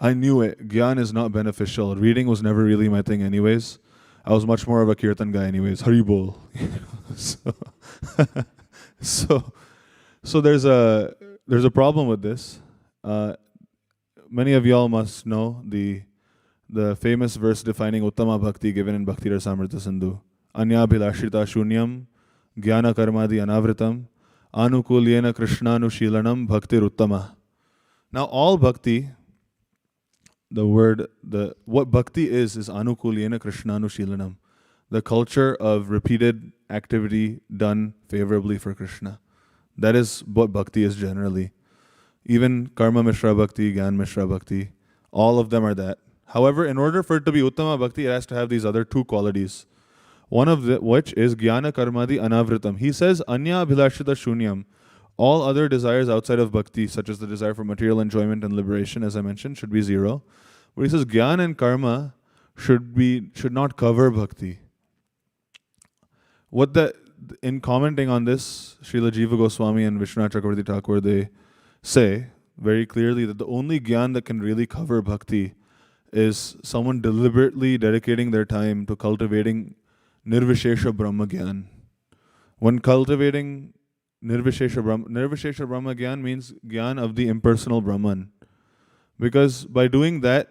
I knew it. Gyan is not beneficial. Reading was never really my thing anyways. I was much more of a kirtan guy anyways. Hari bol. So there's a problem with this. Many of y'all must know the famous verse defining Uttama Bhakti given in Bhakti Rasamrita Sindhu. Anya bhilashita shunyam jnana karmadi anavritam anukulyena krishnanushilanam bhaktir uttama. Now all bhakti, what bhakti is anukulyena krishnanushilanam, the culture of repeated activity done favorably for Krishna. That is what bhakti is generally. Even karma mishra bhakti, gyan mishra bhakti, all of them are that. However, in order for it to be uttama bhakti, it has to have these other two qualities. One of which is jnana karmadi anavritam. He says anya abhilashita shunyam. All other desires outside of bhakti, such as the desire for material enjoyment and liberation, as I mentioned, should be zero. But he says gyan and karma should not cover bhakti. In commenting on this, Srila Jiva Goswami and Vishwanath Chakravarti Thakur, they say very clearly that the only gyan that can really cover bhakti is someone deliberately dedicating their time to cultivating nirvishesha brahma gyan. When cultivating nirvishesha brahma gyan means gyan of the impersonal Brahman. Because by doing that,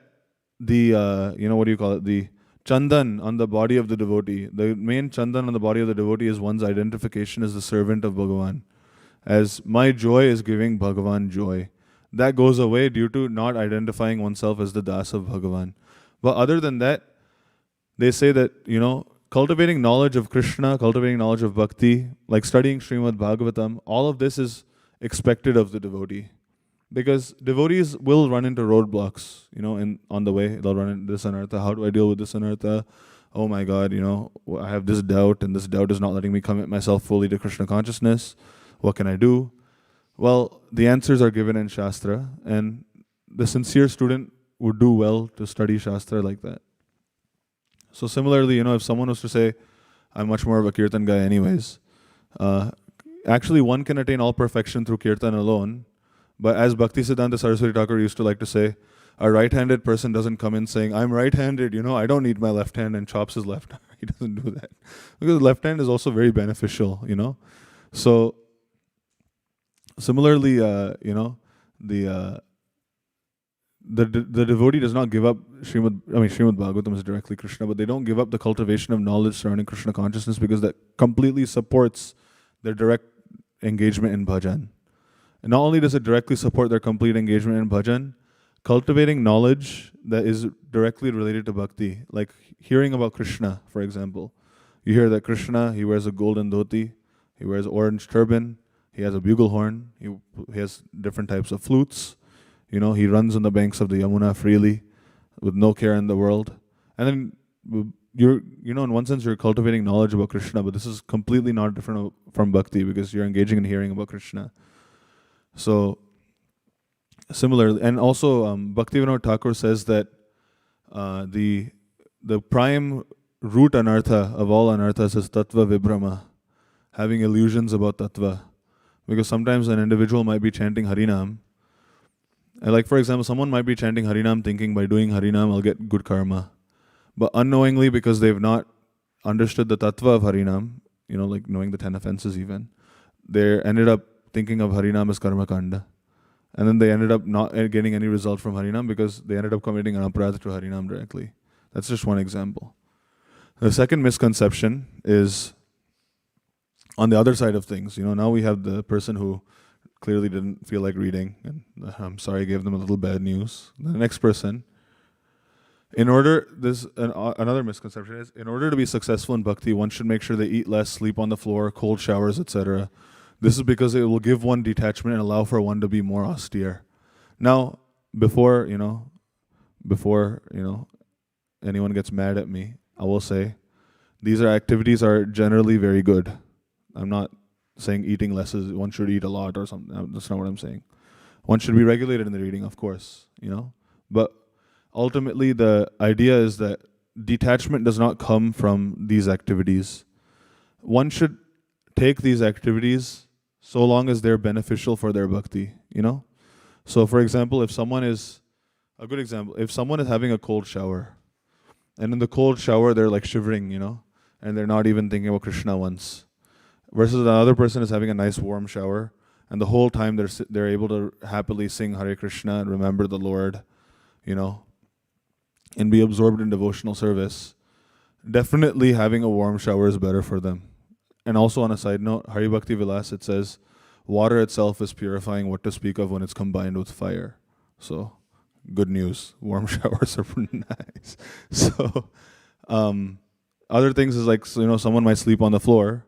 the, the chandan on the body of the devotee, the main chandan on the body of the devotee is one's identification as the servant of Bhagavan. As my joy is giving Bhagavan joy. That goes away due to not identifying oneself as the Dasa of Bhagavan. But other than that, they say that, cultivating knowledge of Krishna, cultivating knowledge of Bhakti, like studying Srimad Bhagavatam, all of this is expected of the devotee. Because devotees will run into roadblocks, on the way. They'll run into this anartha. How do I deal with this anartha? Oh my God, I have this doubt, and this doubt is not letting me commit myself fully to Krishna consciousness. What can I do? Well, the answers are given in Shastra, and the sincere student would do well to study Shastra like that. So similarly, if someone was to say, I'm much more of a kirtan guy anyways, actually one can attain all perfection through kirtan alone, but as Bhaktisiddhanta Saraswati Thakur used to like to say, a right-handed person doesn't come in saying, I'm right-handed, I don't need my left hand, and chops his left. He doesn't do that. Because the left hand is also very beneficial, So, similarly, the devotee does not give up Srimad Bhagavatam is directly Krishna, but they don't give up the cultivation of knowledge surrounding Krishna consciousness because that completely supports their direct engagement in bhajan. And not only does it directly support their complete engagement in bhajan, cultivating knowledge that is directly related to bhakti, like hearing about Krishna, for example. You hear that Krishna, he wears a golden dhoti, He wears orange turban. He has a bugle horn. He has different types of flutes. He runs on the banks of the Yamuna freely, with no care in the world. And then in one sense, you're cultivating knowledge about Krishna, but this is completely not different from Bhakti because you're engaging in hearing about Krishna. So, similar, and also Bhaktivinoda Thakur says that the prime root anartha of all anarthas is tattva vibhrama, having illusions about tattva. Because sometimes an individual might be chanting Harinam, and like for example, someone might be chanting Harinam thinking by doing Harinam I'll get good karma. But unknowingly, because they've not understood the tattva of Harinam, like knowing the 10 offenses even, they ended up thinking of Harinam as karma kanda. And then they ended up not getting any result from Harinam because they ended up committing an aparadha to Harinam directly. That's just one example. The second misconception is on the other side of things. Now we have the person who clearly didn't feel like reading, and I'm sorry I gave them a little bad news. The next person, another misconception is, in order to be successful in bhakti, one should make sure they eat less, sleep on the floor, cold showers, etc. This is because it will give one detachment and allow for one to be more austere. Now, before anyone gets mad at me, I will say these activities are generally very good. I'm not saying eating less is one should eat a lot or something. That's not what I'm saying. One should be regulated in the eating, of course, But ultimately, the idea is that detachment does not come from these activities. One should take these activities so long as they're beneficial for their bhakti, So for example, if someone is having a cold shower, and in the cold shower they're like shivering, and they're not even thinking about Krishna once, versus another person is having a nice warm shower, and the whole time they're able to happily sing Hare Krishna and remember the Lord, and be absorbed in devotional service. Definitely having a warm shower is better for them. And also on a side note, Hari Bhakti Vilas, it says, water itself is purifying, what to speak of when it's combined with fire. So, good news. Warm showers are pretty nice. So, other things is like, someone might sleep on the floor,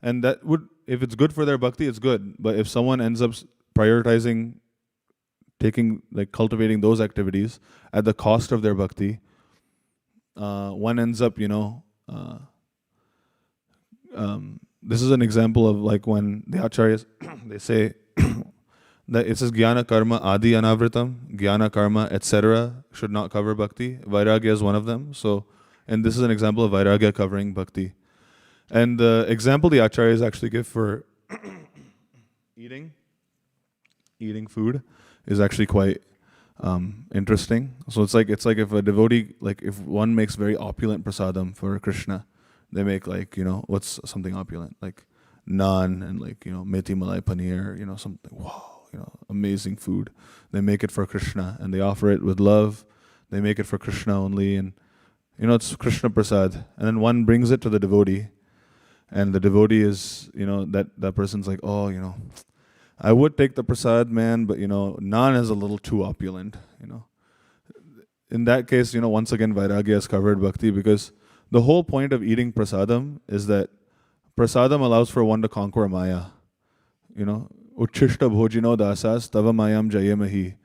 and that would, if it's good for their bhakti, it's good. But if someone ends up prioritizing cultivating those activities at the cost of their bhakti, one ends up, this is an example of like when the acharyas, they say that it says Jnana karma adi anavritam, Jnana karma etc. should not cover bhakti. Vairagya is one of them. So, and this is an example of Vairagya covering bhakti. And the example the acharyas actually give for eating food is actually quite interesting. So it's like if a devotee, like if one makes very opulent prasadam for Krishna, they make what's something opulent, like naan and methi malai paneer, something, wow, amazing food. They make it for Krishna and they offer it with love. They make it for Krishna only, and it's Krishna prasad. And then one brings it to the devotee, and the devotee is, that person's like, oh, I would take the prasad, man, but naan is a little too opulent, In that case, once again, Vairagya has covered bhakti, because the whole point of eating prasadam is that prasadam allows for one to conquer Maya. Uchishta bhojino dasas tava mayam jayemahi.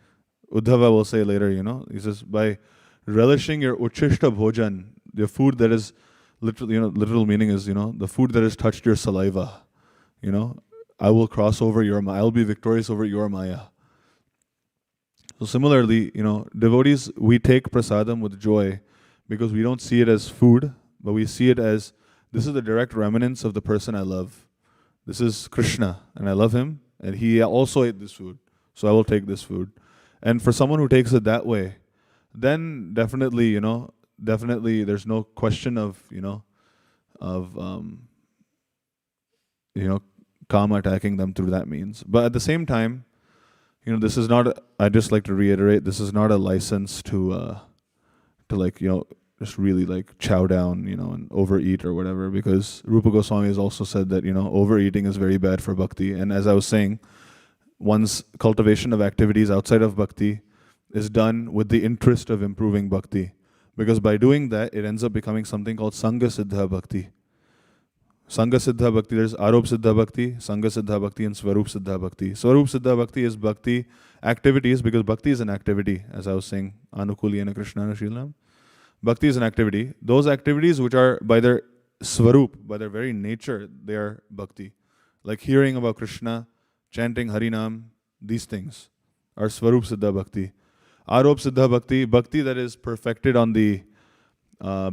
Uddhava will say later, he says, by relishing your uchishta bhojan, your food that is literally, literal meaning is, the food that has touched your saliva, I will cross over I'll be victorious over your Maya. So similarly, devotees, we take prasadam with joy because we don't see it as food, but we see it as, this is the direct remnants of the person I love. This is Krishna, and I love him, and he also ate this food, so I will take this food. And for someone who takes it that way, then definitely, there's no question of karma attacking them through that means. But at the same time, this is not, I just like to reiterate, this is not a license to just really chow down, and overeat or whatever, because Rupa Goswami has also said that, overeating is very bad for bhakti. And as I was saying, one's cultivation of activities outside of bhakti is done with the interest of improving bhakti. Because by doing that, it ends up becoming something called Sangha Siddha Bhakti. Sangha Siddha Bhakti, there's Arop Siddha Bhakti, Sangha Siddha Bhakti, and Swarup Siddha Bhakti. Swarup Siddha Bhakti is Bhakti activities, because Bhakti is an activity, as I was saying, Anukuli and Krishna Shilam. Bhakti is an activity. Those activities which are by their Swarup, by their very nature, they are Bhakti. Like hearing about Krishna, chanting Harinam, these things are Swarup Siddha Bhakti. Arop Siddha Bhakti, Bhakti that is perfected on the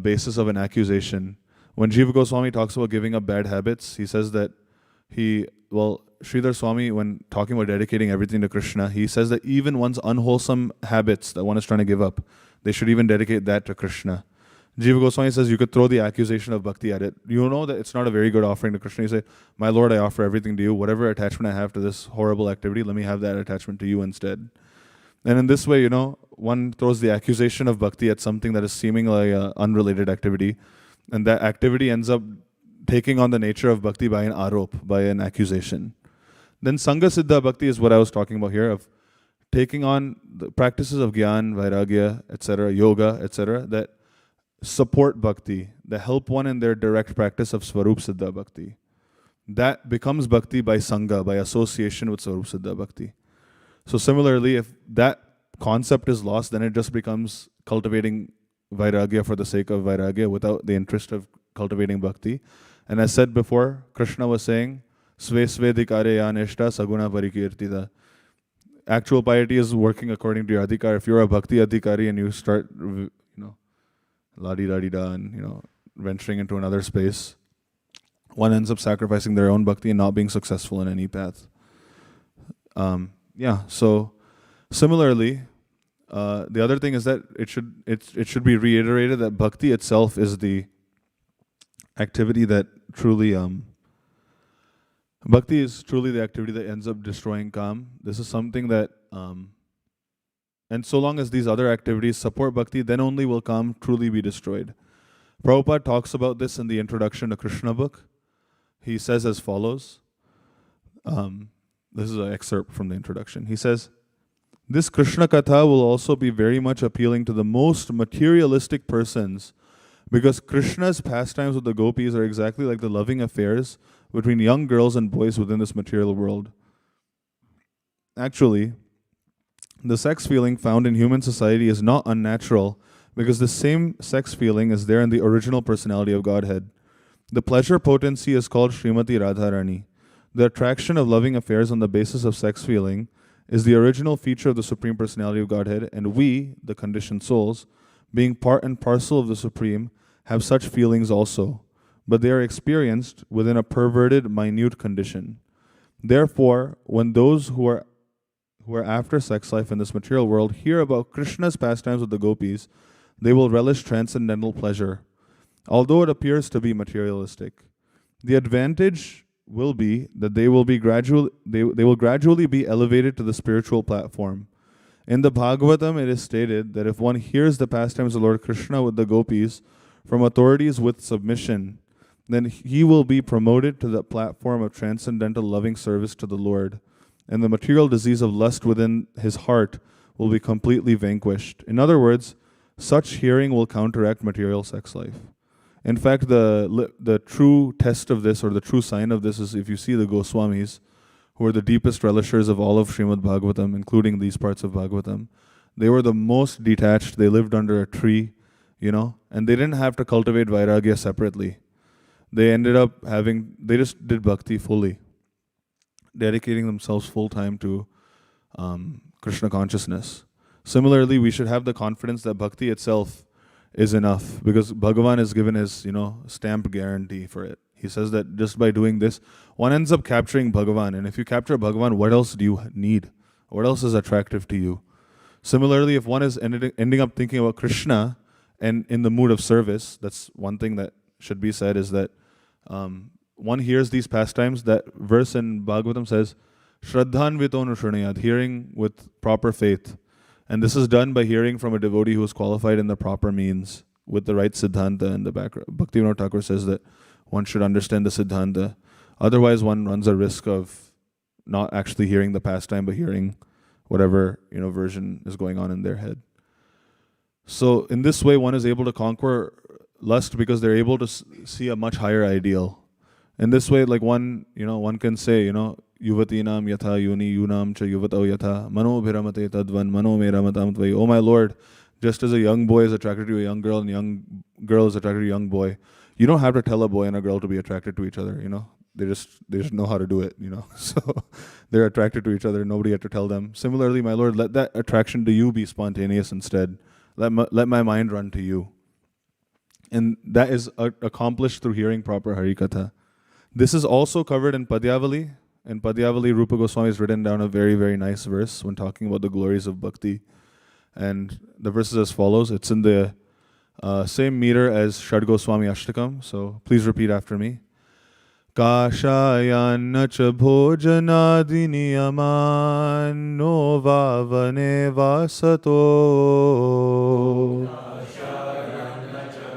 basis of an accusation. When Jiva Goswami talks about giving up bad habits, he says that Sridhar Swami, when talking about dedicating everything to Krishna, he says that even one's unwholesome habits that one is trying to give up, they should even dedicate that to Krishna. Jiva Goswami says you could throw the accusation of bhakti at it. You know that it's not a very good offering to Krishna. You say, my Lord, I offer everything to you. Whatever attachment I have to this horrible activity, let me have that attachment to you instead. And in this way, one throws the accusation of bhakti at something that is seeming like an unrelated activity. And that activity ends up taking on the nature of bhakti by an arop, by an accusation. Then Sangha Siddha Bhakti is what I was talking about here, of taking on the practices of Gyan, Vairagya, etc., Yoga, etc., that support bhakti, that help one in their direct practice of Swarup Siddha Bhakti. That becomes bhakti by Sangha, by association with Swarup Siddha Bhakti. So similarly, if that concept is lost, then it just becomes cultivating Vairagya for the sake of Vairagya without the interest of cultivating bhakti. And as said before, Krishna was saying, Sve Svedikare Yaneshta Saguna Parikirtita. Actual piety is working according to your adhikar. If you're a bhakti adhikari and you start, la-di-da-di-da, and, venturing into another space, one ends up sacrificing their own bhakti and not being successful in any path. So similarly, the other thing is that it should be reiterated that bhakti itself is the activity that truly bhakti is truly the activity that ends up destroying Kam. This is something that and so long as these other activities support bhakti, then only will Kam truly be destroyed. Prabhupada talks about this in the introduction to Krishna book. He says as follows. This is an excerpt from the introduction. He says, this Krishna Katha will also be very much appealing to the most materialistic persons, because Krishna's pastimes with the gopis are exactly like the loving affairs between young girls and boys within this material world. Actually, the sex feeling found in human society is not unnatural, because the same sex feeling is there in the original personality of Godhead. The pleasure potency is called Srimati Radharani. The attraction of loving affairs on the basis of sex feeling is the original feature of the Supreme Personality of Godhead, and we, the conditioned souls, being part and parcel of the Supreme, have such feelings also, but they are experienced within a perverted, minute condition. Therefore, when those who are after sex life in this material world hear about Krishna's pastimes with the gopis, they will relish transcendental pleasure, although it appears to be materialistic. The advantage will be that they will gradually be elevated to the spiritual platform. In the Bhagavatam, it is stated that if one hears the pastimes of Lord Krishna with the gopis from authorities with submission, then he will be promoted to the platform of transcendental loving service to the Lord, and the material disease of lust within his heart will be completely vanquished. In other words, such hearing will counteract material sex life. In fact, the true test of this, or the true sign of this, is if you see the Goswamis, who are the deepest relishers of all of Srimad Bhagavatam, including these parts of Bhagavatam. They were the most detached. They lived under a tree, and they didn't have to cultivate Vairagya separately. They ended up they just did bhakti fully, dedicating themselves full time to Krishna consciousness. Similarly, we should have the confidence that bhakti itself is enough, because Bhagavan has given his, stamp guarantee for it. He says that just by doing this, one ends up capturing Bhagavan. And if you capture Bhagavan, what else do you need? What else is attractive to you? Similarly, if one is ending up thinking about Krishna and in the mood of service, that's one thing that should be said, is that one hears these pastimes. That verse in Bhagavatam says, Shraddhan vitonu shrunayat, hearing with proper faith. And this is done by hearing from a devotee who is qualified in the proper means, with the right siddhanta in the background. Bhaktivinoda Thakur says that one should understand the siddhanta. Otherwise, one runs a risk of not actually hearing the pastime, but hearing whatever version is going on in their head. So in this way, one is able to conquer lust because they're able to see a much higher ideal. And this way, like one can say, Yuvatinam yatha yuni yunam cha yuvatau yatha mano bhiramate tadvan mano me ramatam tvai. Oh my Lord, just as a young boy is attracted to a young girl and a young girl is attracted to a young boy, you don't have to tell a boy and a girl to be attracted to each other, They just know how to do it, So they're attracted to each other. Nobody had to tell them. Similarly, my Lord, let that attraction to you be spontaneous instead. Let my mind run to you. And that is accomplished through hearing proper Harikatha. This is also covered in Padyavali. In Padyavali, Rupa Goswami has written down a very, very nice verse when talking about the glories of Bhakti. And the verse is as follows. It's in the same meter as Shad Goswami Ashtakam. So please repeat after me. Kashayanna cha bhojanadi niyaman no vavane vasato.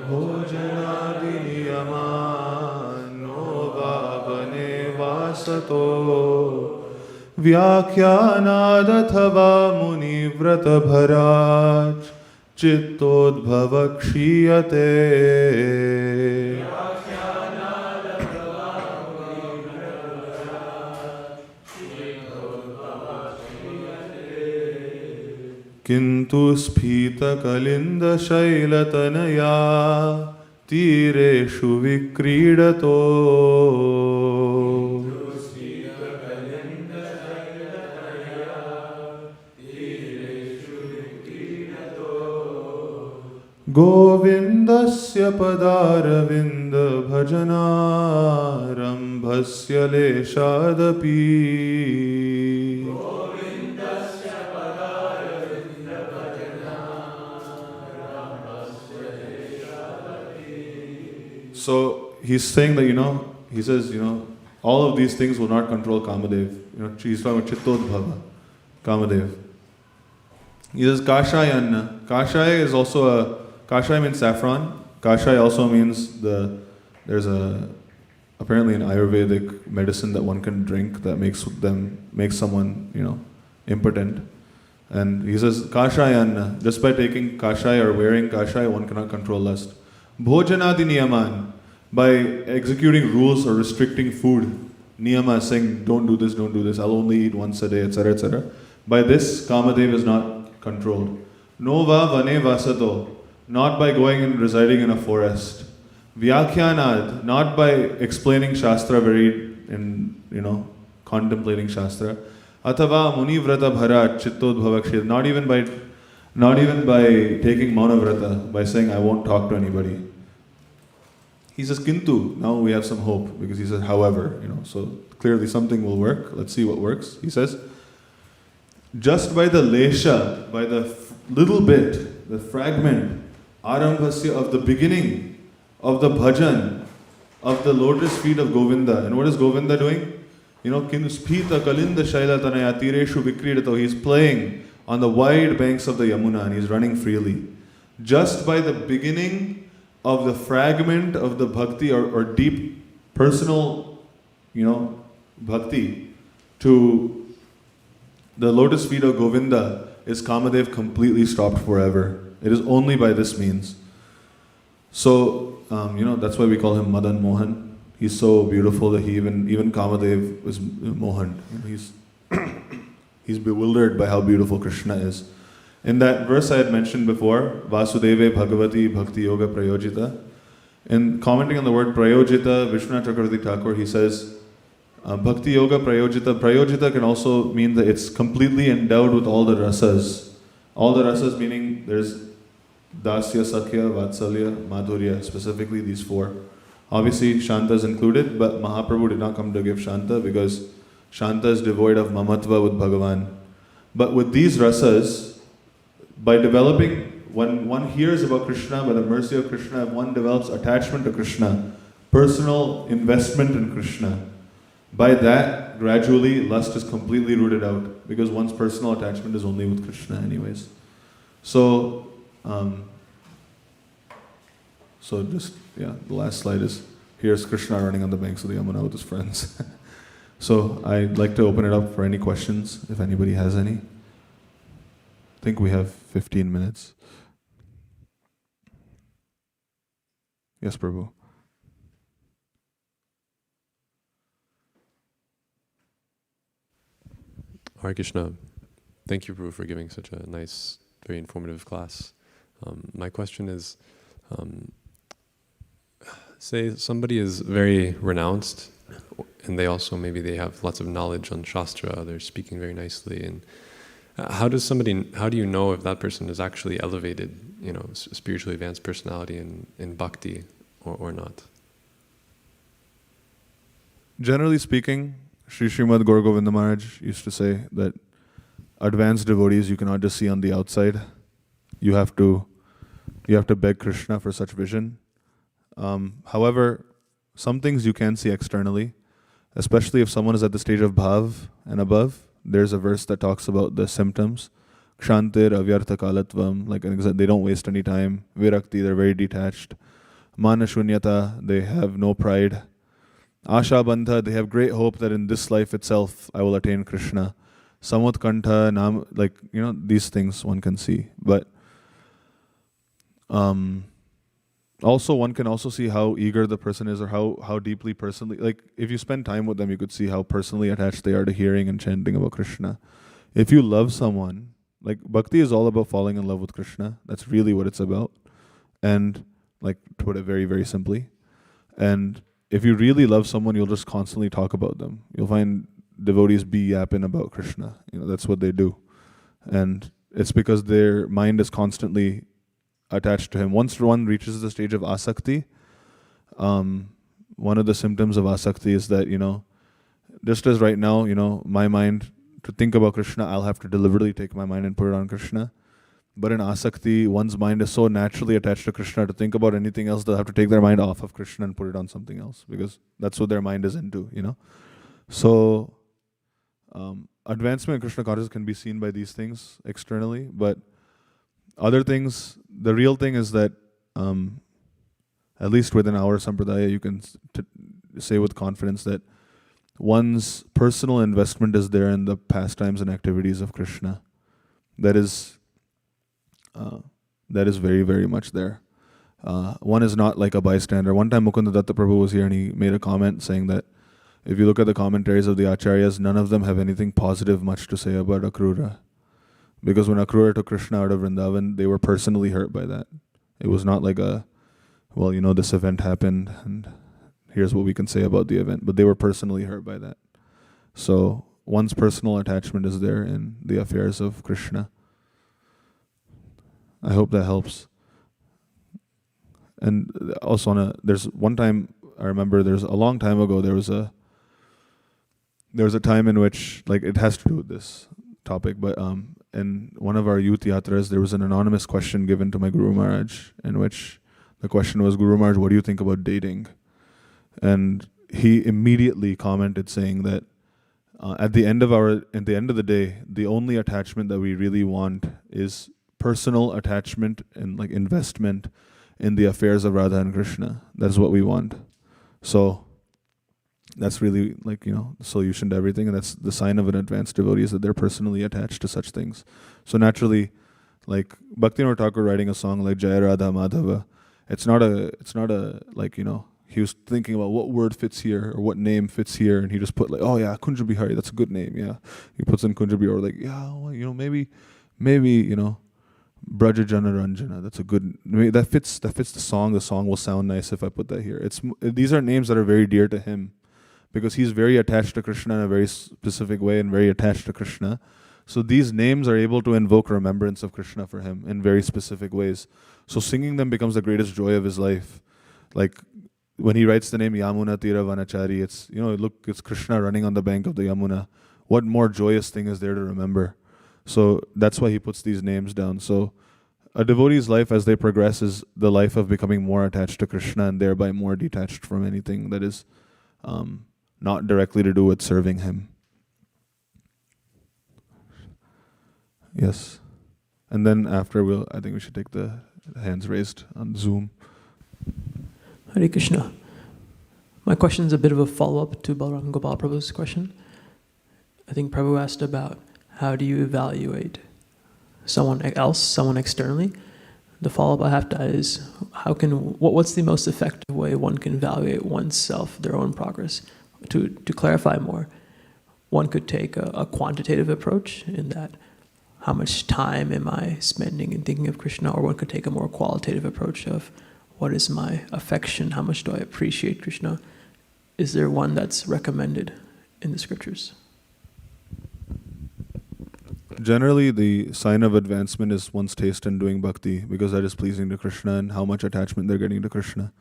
Bhojanadi niyaman no vavane vasato. Vyakhyanadathava muni vrata bharaj chittodbhava kshiyate. Kintu spita kalinda shailatanaya tireshu vikridato. Govindasya padaravinda bhajanarambhasya leshadapi. So he's saying that, he says, all of these things will not control Kamadev. He's talking about Chittodbhava, Kamadev. He says Kashayanna. Kashaya is also Kashaya means saffron. Kashaya also means there's apparently an Ayurvedic medicine that one can drink that makes someone, impotent. And he says Kashayanna. Just by taking Kashaya or wearing Kashaya, one cannot control lust. Bhojanadi niyaman, by executing rules or restricting food. Niyama saying, don't do this, I'll only eat once a day, etc., etc. By this, Kamadev is not controlled. Nova vane vasato, not by going and residing in a forest. Vyakhyanad, not by explaining Shastra contemplating Shastra. Athava muni vrata bharat chittodbhavakshir, not even by taking Maunavrata, by saying, I won't talk to anybody. He says, Kintu, now we have some hope, because he says, however, so clearly something will work. Let's see what works. He says, just by the lesha, by the little bit, the fragment, arambhasya, of the beginning of the bhajan, of the lotus feet of Govinda. And what is Govinda doing? Kinspita kalinda shaila tanaya tireshu vikridato. He's playing on the wide banks of the Yamuna and he's running freely. Just by the beginning of the fragment of the bhakti or deep personal, bhakti to the lotus feet of Govinda is Kamadev completely stopped forever. It is only by this means. So, that's why we call him Madan Mohan. He's so beautiful that even Kamadev is Mohan. He's bewildered by how beautiful Krishna is. In that verse I had mentioned before, Vasudeve Bhagavati Bhakti Yoga Prayojita, in commenting on the word Prayojita, Vishwanath Chakravarti Thakur, he says, Bhakti Yoga Prayojita. Prayojita can also mean that it's completely endowed with all the rasas. All the rasas meaning there's Dasya, Sakhya, Vatsalya, Madhurya, specifically these four. Obviously Shanta is included, but Mahaprabhu did not come to give Shanta because Shanta is devoid of mamatva with Bhagavan. But with these rasas, by developing, when one hears about Krishna, by the mercy of Krishna, one develops attachment to Krishna, personal investment in Krishna. By that, gradually, lust is completely rooted out because one's personal attachment is only with Krishna anyways. So the last slide is, here's Krishna running on the banks of the Yamuna with his friends. So I'd like to open it up for any questions, if anybody has any. I think we have 15 minutes. Yes, Prabhu. Hare Krishna. Thank you, Prabhu, for giving such a nice, very informative class. My question is, say somebody is very renounced, and they also maybe they have lots of knowledge on Shastra, they're speaking very nicely, and how do you know if that person is actually elevated, spiritually advanced personality in Bhakti or not? Generally speaking, Srimad Gaur Govinda Maharaj used to say that advanced devotees you cannot just see on the outside. You have to beg Krishna for such vision. However, some things you can see externally, especially if someone is at the stage of bhav and above. There's a verse that talks about the symptoms. Kshantir avyartha kalatvam, like they don't waste any time. Virakti, they're very detached. Manashunyata, they have no pride. Asha bandha, they have great hope that in this life itself I will attain Krishna. Samutkantha, these things one can see. But also one can also see how eager the person is, or how deeply personally, like if you spend time with them, you could see how personally attached they are to hearing and chanting about Krishna. If you love someone, like Bhakti is all about falling in love with Krishna. That's really what it's about. And like to put it very, very simply. And if you really love someone, you'll just constantly talk about them. You'll find devotees be yapping about Krishna. That's what they do. And it's because their mind is constantly attached to him. Once one reaches the stage of asakti, one of the symptoms of asakti is that, just as right now, my mind, to think about Krishna, I'll have to deliberately take my mind and put it on Krishna. But in asakti, one's mind is so naturally attached to Krishna, to think about anything else, they'll have to take their mind off of Krishna and put it on something else, because that's what their mind is into, So, advancement in Krishna consciousness can be seen by these things externally, but other things, the real thing is that, at least within our sampradaya, you can say with confidence that one's personal investment is there in the pastimes and activities of Krishna. That is very, very much there. One is not like a bystander. One time Mukunda Datta Prabhu was here and he made a comment saying that if you look at the commentaries of the Acharyas, none of them have anything positive much to say about Akrura. Because when Akrura took Krishna out of Vrindavan, they were personally hurt by that. It was not like this event happened and here's what we can say about the event. But they were personally hurt by that. So one's personal attachment is there in the affairs of Krishna. I hope that helps. And also there's one time, I remember a long time ago, there was a time in which, like, it has to do with this topic, but in one of our youth yatras, there was an anonymous question given to my Guru Maharaj, in which the question was, Guru Maharaj, what do you think about dating? And he immediately commented saying that at the end of the day, the only attachment that we really want is personal attachment and like investment in the affairs of Radha and Krishna. That's what we want. So that's really the solution to everything, and that's the sign of an advanced devotee, is that they're personally attached to such things. So naturally, like Bhaktivinoda Thakur writing a song like Jaya Radha Madhava, it's not a he was thinking about what word fits here or what name fits here, and he just put Kunja Bihari, that's a good name, yeah. He puts in Kunja Bihari, maybe Braja Jana Ranjana, that's a good, that fits the song. The song will sound nice if I put that here. These are names that are very dear to him, because he's very attached to Krishna in a very specific way and very attached to Krishna. So these names are able to invoke remembrance of Krishna for him in very specific ways. So singing them becomes the greatest joy of his life. Like when he writes the name Yamuna Tira Vanachari, it's Krishna running on the bank of the Yamuna. What more joyous thing is there to remember? So that's why he puts these names down. So a devotee's life as they progress is the life of becoming more attached to Krishna and thereby more detached from anything that is not directly to do with serving him. Yes. And then after I think we should take the hands raised on Zoom. Hare Krishna. My question is a bit of a follow-up to Balaram Gopal Prabhu's question. I think Prabhu asked about how do you evaluate someone externally. The follow-up I have to that is what's the most effective way one can evaluate oneself, their own progress? To clarify more, one could take a quantitative approach in that how much time am I spending in thinking of Krishna, or one could take a more qualitative approach of what is my affection, how much do I appreciate Krishna. Is there one that's recommended in the scriptures? Generally, the sign of advancement is one's taste in doing bhakti, because that is pleasing to Krishna and how much attachment they're getting to Krishna.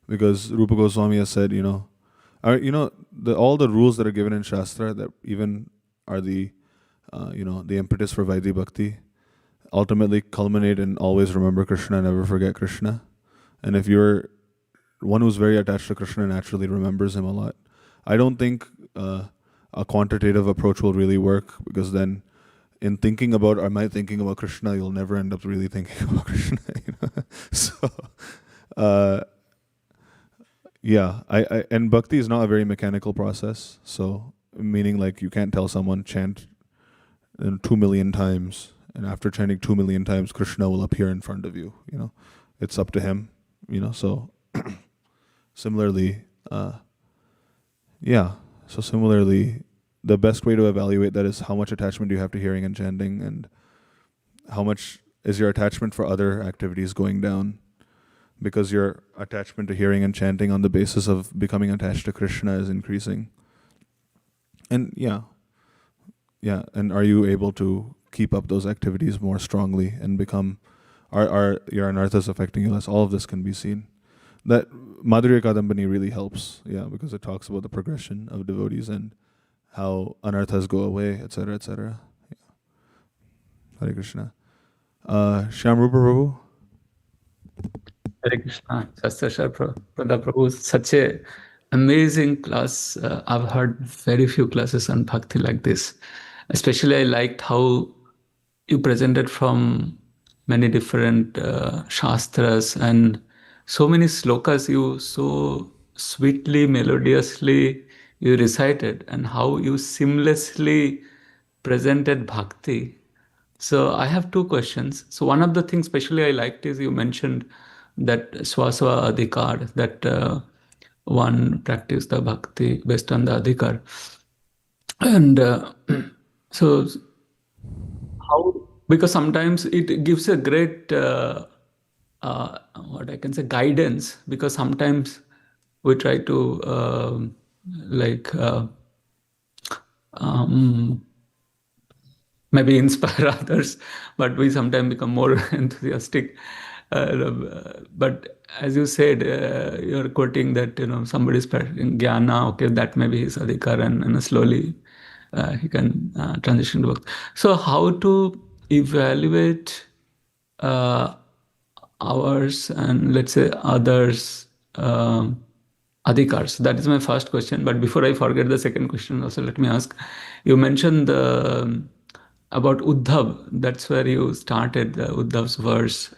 Because Rupa Goswami has said, all the rules that are given in Shastra that even are the impetus for Vaidhi Bhakti ultimately culminate in always remember Krishna, never forget Krishna. And if you're one who's very attached to Krishna, naturally remembers him a lot. I don't think a quantitative approach will really work, because then in thinking about, am I thinking about Krishna, you'll never end up really thinking about Krishna. So, and bhakti is not a very mechanical process. So, meaning like you can't tell someone chant 2 million times, and after chanting 2 million times, Krishna will appear in front of you. It's up to him. So similarly, the best way to evaluate that is how much attachment do you have to hearing and chanting, and how much is your attachment for other activities going down, because your attachment to hearing and chanting on the basis of becoming attached to Krishna is increasing. And and are you able to keep up those activities more strongly and become, are your anarthas affecting you less? All of this can be seen. That Madhurya Kadambini really helps, because it talks about the progression of devotees and how anarthas go away, etc., etc. Hare Krishna. Shyam Prabhu. Hare Krishna. Shastra Prada Prabhu, such a amazing class. I've heard very few classes on bhakti like this. Especially I liked how you presented from many different shastras, and so many slokas you so sweetly, melodiously you recited, and how you seamlessly presented bhakti. So I have two questions. So one of the things especially I liked is you mentioned that swasva adhikar, that one practice the bhakti based on the adhikar. And so how, because sometimes it gives a great, what I can say, guidance, because sometimes we try to maybe inspire others, but we sometimes become more enthusiastic. But as you said, you're quoting that somebody's practicing Jnana, okay, that may be his adhikar, and slowly he can transition to bhakti. So how to evaluate ours and let's say others' adhikars? That is my first question. But before I forget the second question, also let me ask. You mentioned about Uddhav. That's where you started Uddhav's verse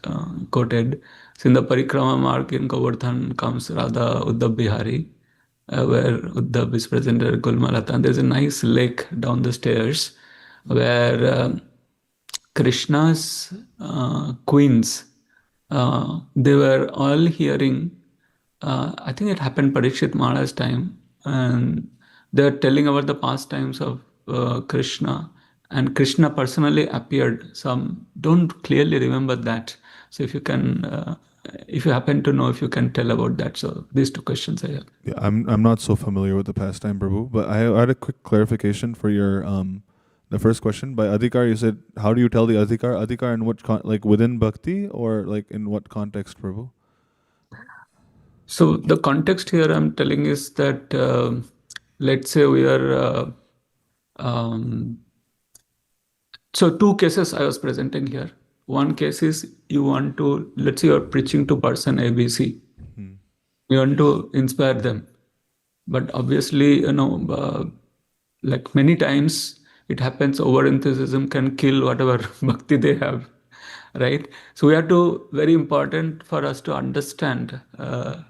quoted. So in the Parikrama mark in Govardhan comes Radha Uddhav Bihari, where Uddhav is presented at Gulmalata. And there's a nice lake down the stairs where Krishna's queens, they were all hearing, I think it happened Parikshit Maharaj's time, and they were telling about the pastimes of Krishna, and Krishna personally appeared. Some don't clearly remember that. So if you can, if you happen to know, if you can tell about that. So these two questions I have. Yeah, I'm not so familiar with the pastime, Prabhu, but I had a quick clarification for your the first question. By adhikar, you said, how do you tell the adhikar? Adhikar in what like within bhakti, or like in what context, Prabhu? So the context here I'm telling is that let's say we are so two cases I was presenting here. One case is you want to, let's say you're preaching to person ABC. You want to inspire them. But obviously, like many times it happens, over enthusiasm can kill whatever bhakti they have, right? So we have to, very important for us to understand the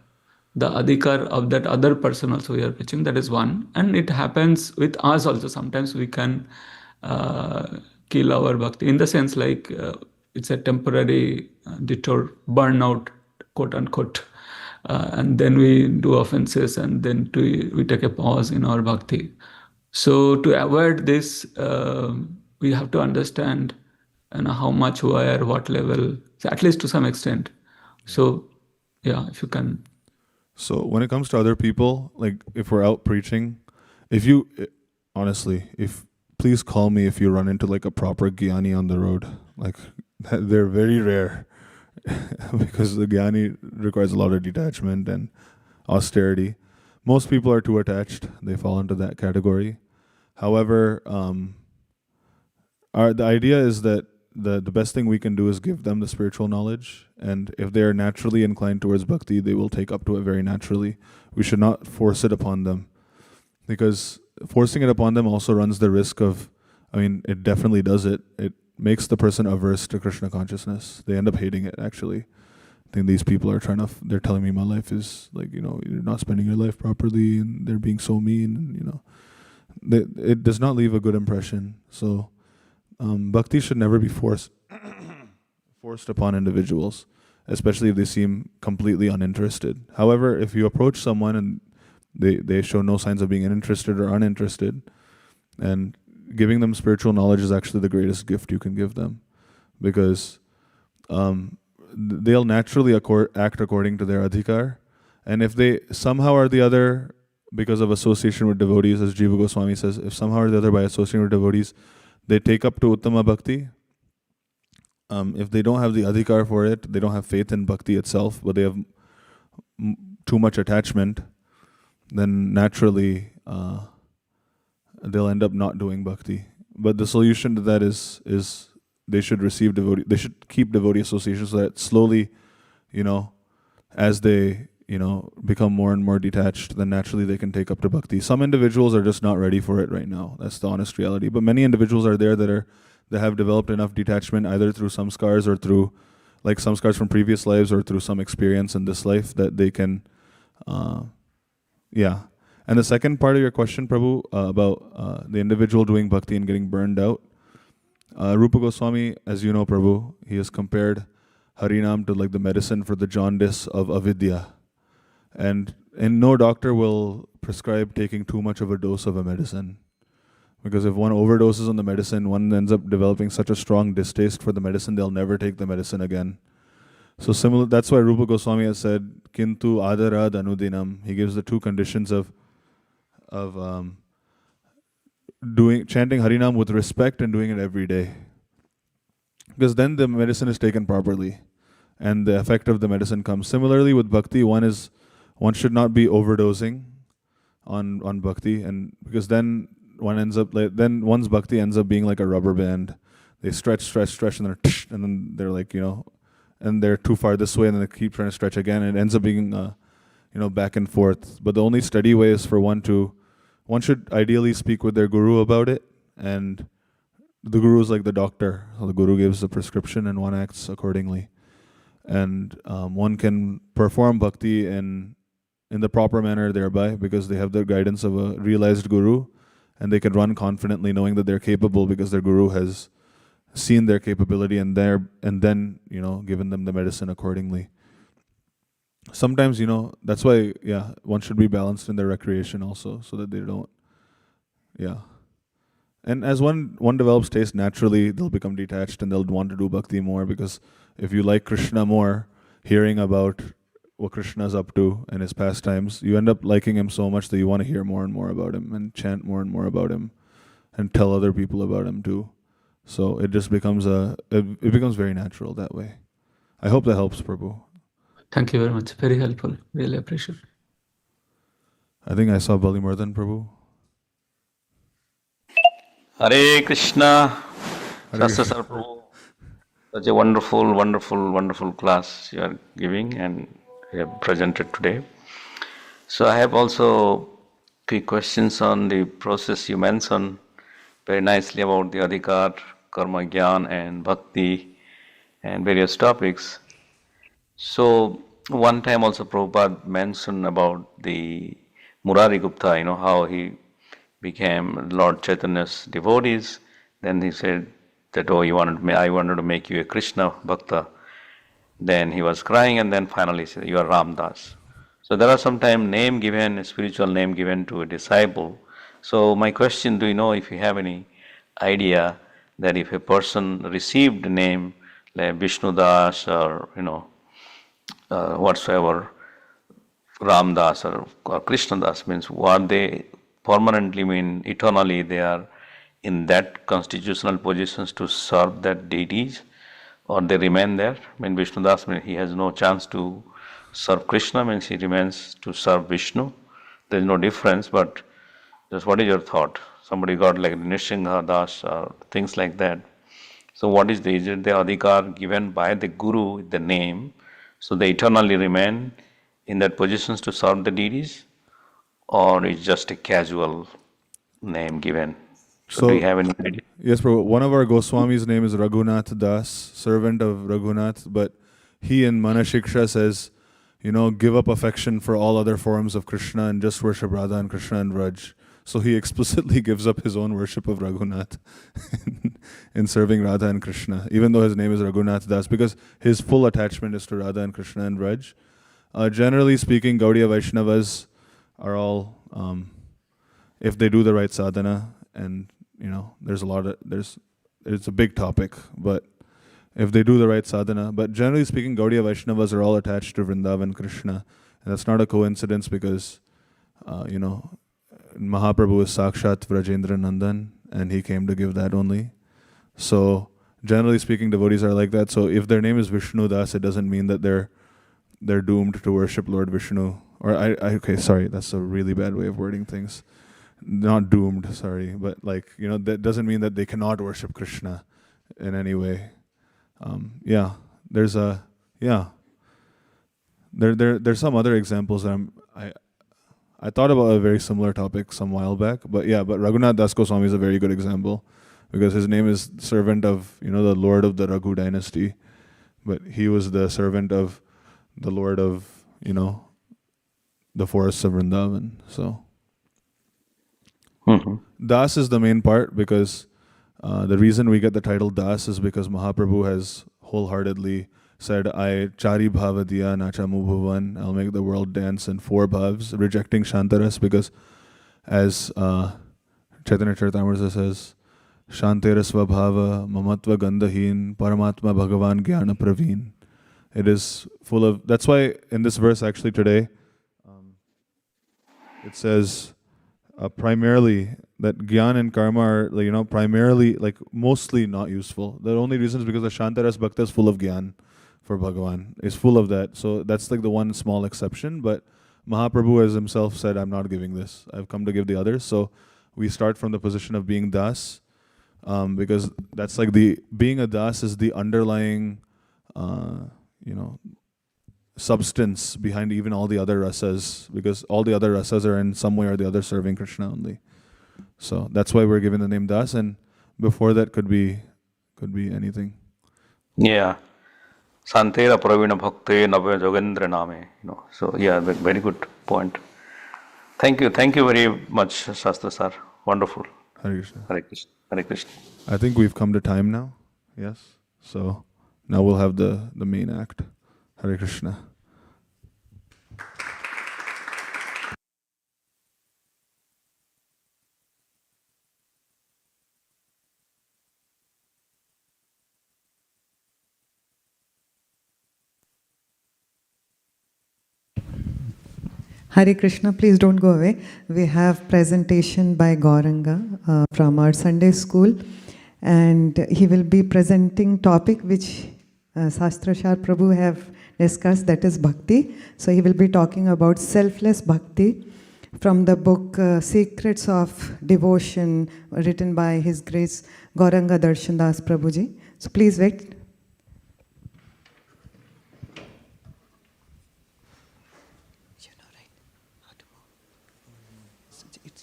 adhikar of that other person also we are preaching. That is one. And it happens with us also. Sometimes we can kill our bhakti, in the sense like it's a temporary detour, burnout, quote unquote. And then we do offenses, and then we take a pause in our bhakti. So to avoid this, we have to understand how much, where, what level, so at least to some extent. So yeah, if you can. So when it comes to other people, like if we're out preaching, honestly, please call me if you run into like a proper Gyani on the road. Like they're very rare because the Gyani requires a lot of detachment and austerity. Most people are too attached. They fall into that category. However, the idea is that the best thing we can do is give them the spiritual knowledge, and if they are naturally inclined towards bhakti, they will take up to it very naturally. We should not force it upon them, because forcing it upon them also runs the risk of, it definitely does it. It makes the person averse to Krishna consciousness. They end up hating it, actually. I think these people are they're telling me my life is like, you're not spending your life properly, and they're being so mean, it does not leave a good impression. So bhakti should never be forced upon individuals, especially if they seem completely uninterested. However, if you approach someone and they show no signs of being interested or uninterested, and giving them spiritual knowledge is actually the greatest gift you can give them, because they'll naturally act according to their adhikar, and if they somehow or the other, because of association with devotees, as Jiva Goswami says, if somehow or the other by associating with devotees, they take up to Uttama Bhakti. If they don't have the adhikar for it, they don't have faith in Bhakti itself, but they have too much attachment, then naturally they'll end up not doing Bhakti. But the solution to that is they should receive devotee. They should keep devotee association, so that slowly, as they become more and more detached, then naturally they can take up to Bhakti. Some individuals are just not ready for it right now. That's the honest reality. But many individuals are there that have developed enough detachment, either through samskars or through like samskars from previous lives, or through some experience in this life, that they can, yeah. And the second part of your question, Prabhu, about the individual doing Bhakti and getting burned out, Rupa Goswami, as you know, Prabhu, he has compared Harinam to like the medicine for the jaundice of avidya. And no doctor will prescribe taking too much of a dose of a medicine. Because if one overdoses on the medicine, one ends up developing such a strong distaste for the medicine, they'll never take the medicine again. So that's why Rupa Goswami has said, Kintu adarad anudinam. He gives the two conditions of chanting Harinam with respect and doing it every day. Because then the medicine is taken properly, and the effect of the medicine comes. Similarly with Bhakti, one should not be overdosing on Bhakti, and because then one's Bhakti ends up being like a rubber band. They stretch, and then they're like, and they're too far this way, and then they keep trying to stretch again, and it ends up being back and forth. But the only steady way is for one should ideally speak with their guru about it, and the guru is like the doctor. So the guru gives the prescription and one acts accordingly. And one can perform bhakti in the proper manner thereby, because they have the guidance of a realized guru, and they can run confidently knowing that they're capable because their guru has seen their capability and then given them the medicine accordingly. Sometimes, that's why, one should be balanced in their recreation also, so that they don't, And as one develops taste, naturally they'll become detached and they'll want to do bhakti more, because if you like Krishna more, hearing about what Krishna is up to and his pastimes, you end up liking him so much that you want to hear more and more about him and chant more and more about him and tell other people about him too. So it just becomes it becomes very natural that way. I hope that helps, Prabhu. Thank you very much. Very helpful. Really appreciate it. I think I saw Bali Mardhan, Prabhu. Hare Krishna, Hare Shastra Sir Prabhu. Such a wonderful, wonderful, wonderful class you are giving and you have presented today. So I have also quick questions on the process you mentioned very nicely about the adhikar, karma, gyan and bhakti and various topics. So one time also Prabhupada mentioned about the Murari Gupta, how he became Lord Chaitanya's devotees. Then he said that, I wanted to make you a Krishna Bhakta. Then he was crying, and then finally said, you are Ramdas. So there are sometimes a spiritual name given to a disciple, So my question, do you know if you have any idea that if a person received a name like Vishnu Das or whatsoever, Ram Das or Krishna Das, means what they permanently mean eternally they are in that constitutional positions to serve that deities, or they remain there? I mean, Vishnu Das means he has no chance to serve Krishna, means he remains to serve Vishnu. There is no difference, but just what is your thought? Somebody got like Nrsimha Das or things like that. So what is is it the adhikar given by the Guru, the name, so they eternally remain in that positions to serve the deities, or it's just a casual name given? So do you So, have any idea? yes, Prabhu. One of our Goswamis' name is Raghunath Das, servant of Raghunath, but he in Manashiksha says, give up affection for all other forms of Krishna and just worship Radha and Krishna and Vraj. So he explicitly gives up his own worship of Raghunath in serving Radha and Krishna, even though his name is Raghunath Das, because his full attachment is to Radha and Krishna and Vraj. Generally speaking, Gaudiya Vaishnavas are all, if they do the right sadhana, and it's a big topic, but if they do the right sadhana, but generally speaking, Gaudiya Vaishnavas are all attached to Vrindavan Krishna, and that's not a coincidence because, Mahaprabhu is Sakshat Vrajendra Nandan, and he came to give that only. So generally speaking, devotees are like that. So if their name is Vishnu Das, it doesn't mean that they're doomed to worship Lord Vishnu. Or okay, sorry, that's a really bad way of wording things. Not doomed, sorry, but that doesn't mean that they cannot worship Krishna in any way. There's some other examples that I thought about a very similar topic some while back, but Raghunath Das Goswami is a very good example because his name is servant of the Lord of the Raghu dynasty, but he was the servant of the Lord of the forests of Vrindavan. So Das is the main part because the reason we get the title Das is because Mahaprabhu has wholeheartedly said, I chari bhava diya nachamu bhuvan, I'll make the world dance in 4 bhavs, rejecting Shantaras, because as Chaitanya Charitamrita says, Shanterasva bhava mamatva gandahin paramatma bhagavan jnana praveen. It is full of, that's why in this verse actually today, it says primarily that Gyan and Karma are, primarily, mostly not useful. The only reason is because the Shantaras Bhakta is full of Gyan for Bhagavan. It's full of that. So that's the one small exception. But Mahaprabhu has himself said, I'm not giving this. I've come to give the others. So we start from the position of being Das, because that's being a Das is the underlying, substance behind even all the other rasas, because all the other rasas are in some way or the other serving Krishna only. So that's why we're given the name Das, and before that could be anything. Yeah. Santera Pravina Bhakte Navya Jogendra Name. So very good point. Thank you very much, Shastra sir. Wonderful. Hare Krishna. Hare Krishna. Hare Krishna. I think we've come to time now. Yes. So now we'll have the main act. Hare Krishna. Hare Krishna, please don't go away. We have presentation by Gauranga from our Sunday school, and he will be presenting topic which Shastra Prabhu have discussed, that is Bhakti. So he will be talking about selfless Bhakti from the book Secrets of Devotion, written by His Grace Gauranga Darshan Das Prabhuji. So please wait.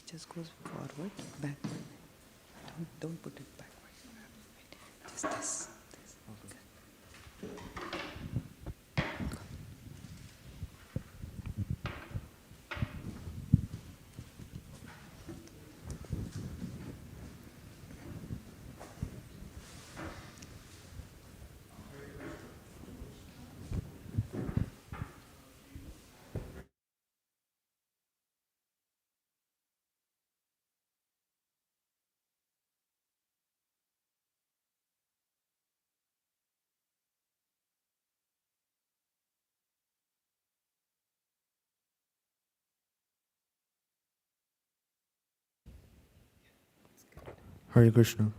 Just goes forward, backward. Don't put it backward. Just this. Hare Krishna.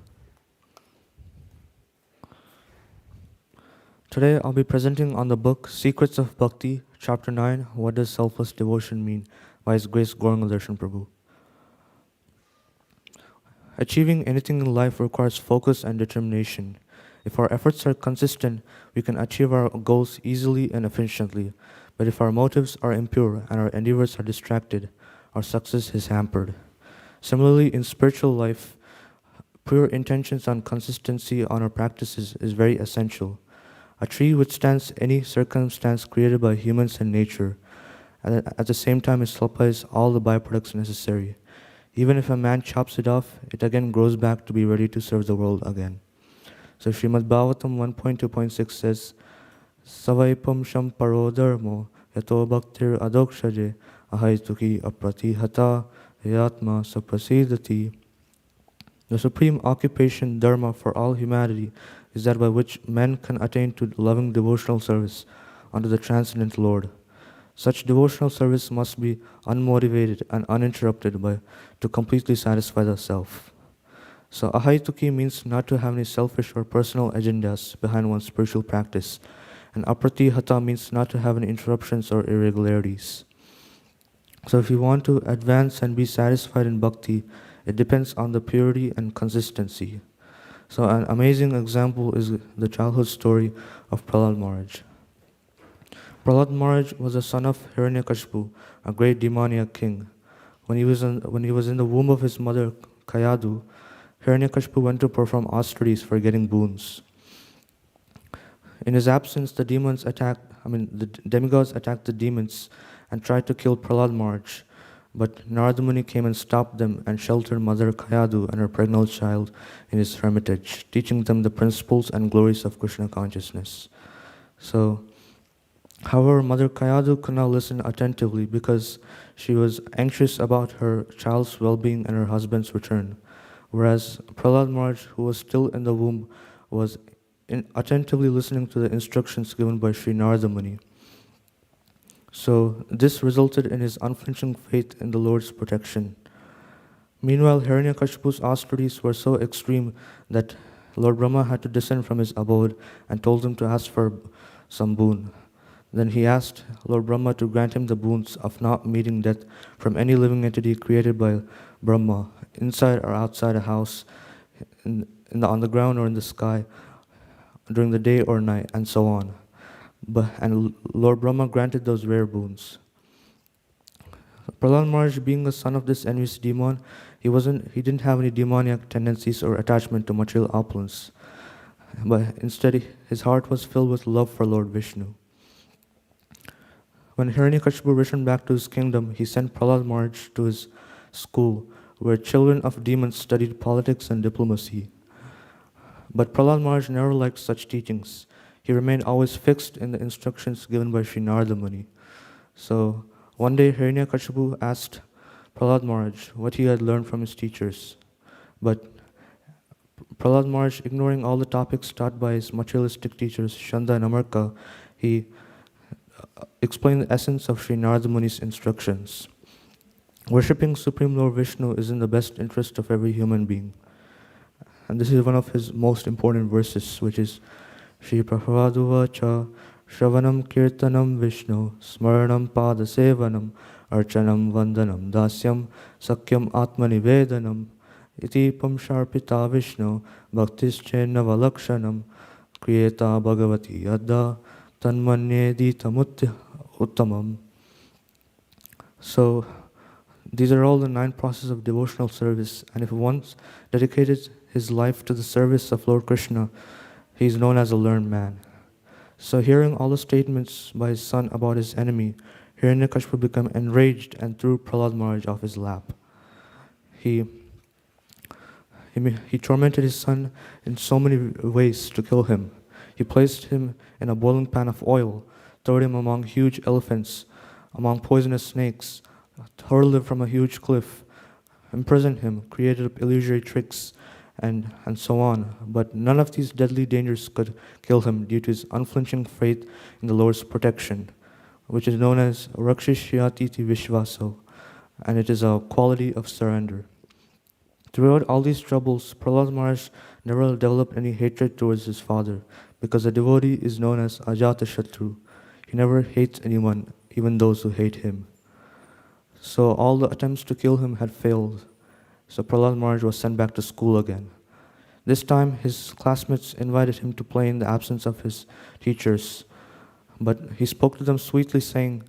Today I'll be presenting on the book Secrets of Bhakti, Chapter 9, What Does Selfless Devotion Mean? By His Grace Gauranga Darshan Prabhu. Achieving anything in life requires focus and determination. If our efforts are consistent, we can achieve our goals easily and efficiently. But if our motives are impure and our endeavors are distracted, our success is hampered. Similarly, in spiritual life, pure intentions and consistency on our practices is very essential. A tree withstands any circumstance created by humans and nature. At the same time, it supplies all the byproducts necessary. Even if a man chops it off, it again grows back to be ready to serve the world again. So Srimad Bhagavatam 1.2.6 says, Savaipam sham paro dharmo yato bhaktir adokshaje ahaituki apratihata yatma saprasidati. The supreme occupation, dharma, for all humanity is that by which men can attain to loving devotional service unto the transcendent Lord. Such devotional service must be unmotivated and uninterrupted to completely satisfy the self. So ahaituki means not to have any selfish or personal agendas behind one's spiritual practice, and apratihata means not to have any interruptions or irregularities. So if you want to advance and be satisfied in bhakti, it depends on the purity and consistency. So an amazing example is the childhood story of Prahlad Maharaj. Prahlad Maharaj was the son of Hiranyakashipu, a great demoniac king. When he was in the womb of his mother Kayadu, Hiranyakashipu went to perform austerities for getting boons. In his absence, the demigods attacked the demons and tried to kill Prahlad Maharaj. But Narada Muni came and stopped them and sheltered Mother Kayadu and her pregnant child in his hermitage, teaching them the principles and glories of Krishna consciousness. So, however, Mother Kayadu could not listen attentively because she was anxious about her child's well-being and her husband's return, whereas Prahlad Maharaj, who was still in the womb, was attentively listening to the instructions given by Sri Narada Muni. So this resulted in his unflinching faith in the Lord's protection. Meanwhile, Hiranyakashipu's austerities were so extreme that Lord Brahma had to descend from his abode and told him to ask for some boon. Then he asked Lord Brahma to grant him the boons of not meeting death from any living entity created by Brahma, inside or outside a house, on the ground or in the sky, during the day or night, and so on. And Lord Brahma granted those rare boons. Prahlad Maharaj, being the son of this envious demon, he didn't have any demoniac tendencies or attachment to material opulence, but instead his heart was filled with love for Lord Vishnu. When Hiranyakashipu returned back to his kingdom, he sent Prahlad Maharaj to his school, where children of demons studied politics and diplomacy. But Prahlad Maharaj never liked such teachings. He remained always fixed in the instructions given by Sri Narada Muni. So one day Hiranyakashipu asked Prahlad Maharaj what he had learned from his teachers. But Prahlad Maharaj, ignoring all the topics taught by his materialistic teachers, Shanda and Amarka, he explained the essence of Sri Narada Muni's instructions. Worshipping Supreme Lord Vishnu is in the best interest of every human being. And this is one of his most important verses, which is Shri Prabhupada Shravanam Kirtanam Vishnu Smaranam Pada Sevanam Archanam Vandanam Dasyam Sakyam Atmanivedanam Iti Pamsharpita Vishnu Bhaktischena Valakshanam Kriyeta Bhagavati Yadda Tanmanye Dita Uttamam. So these are all the 9 processes of devotional service, and if one dedicated his life to the service of Lord Krishna, he is known as a learned man. So hearing all the statements by his son about his enemy, Hiranyakashipu became enraged and threw Prahlad Maharaj off his lap. He tormented his son in so many ways to kill him. He placed him in a boiling pan of oil, threw him among huge elephants, among poisonous snakes, hurled him from a huge cliff, imprisoned him, created illusory tricks, and so on. But none of these deadly dangers could kill him due to his unflinching faith in the Lord's protection, which is known as Rakshishyatiti Vishvaso, and it is a quality of surrender. Throughout all these troubles, Prahlad Maharaj never developed any hatred towards his father, because a devotee is known as Ajata Shatru. He never hates anyone, even those who hate him. So all the attempts to kill him had failed. So Prahlad Maharaj was sent back to school again. This time, his classmates invited him to play in the absence of his teachers. But he spoke to them sweetly, saying,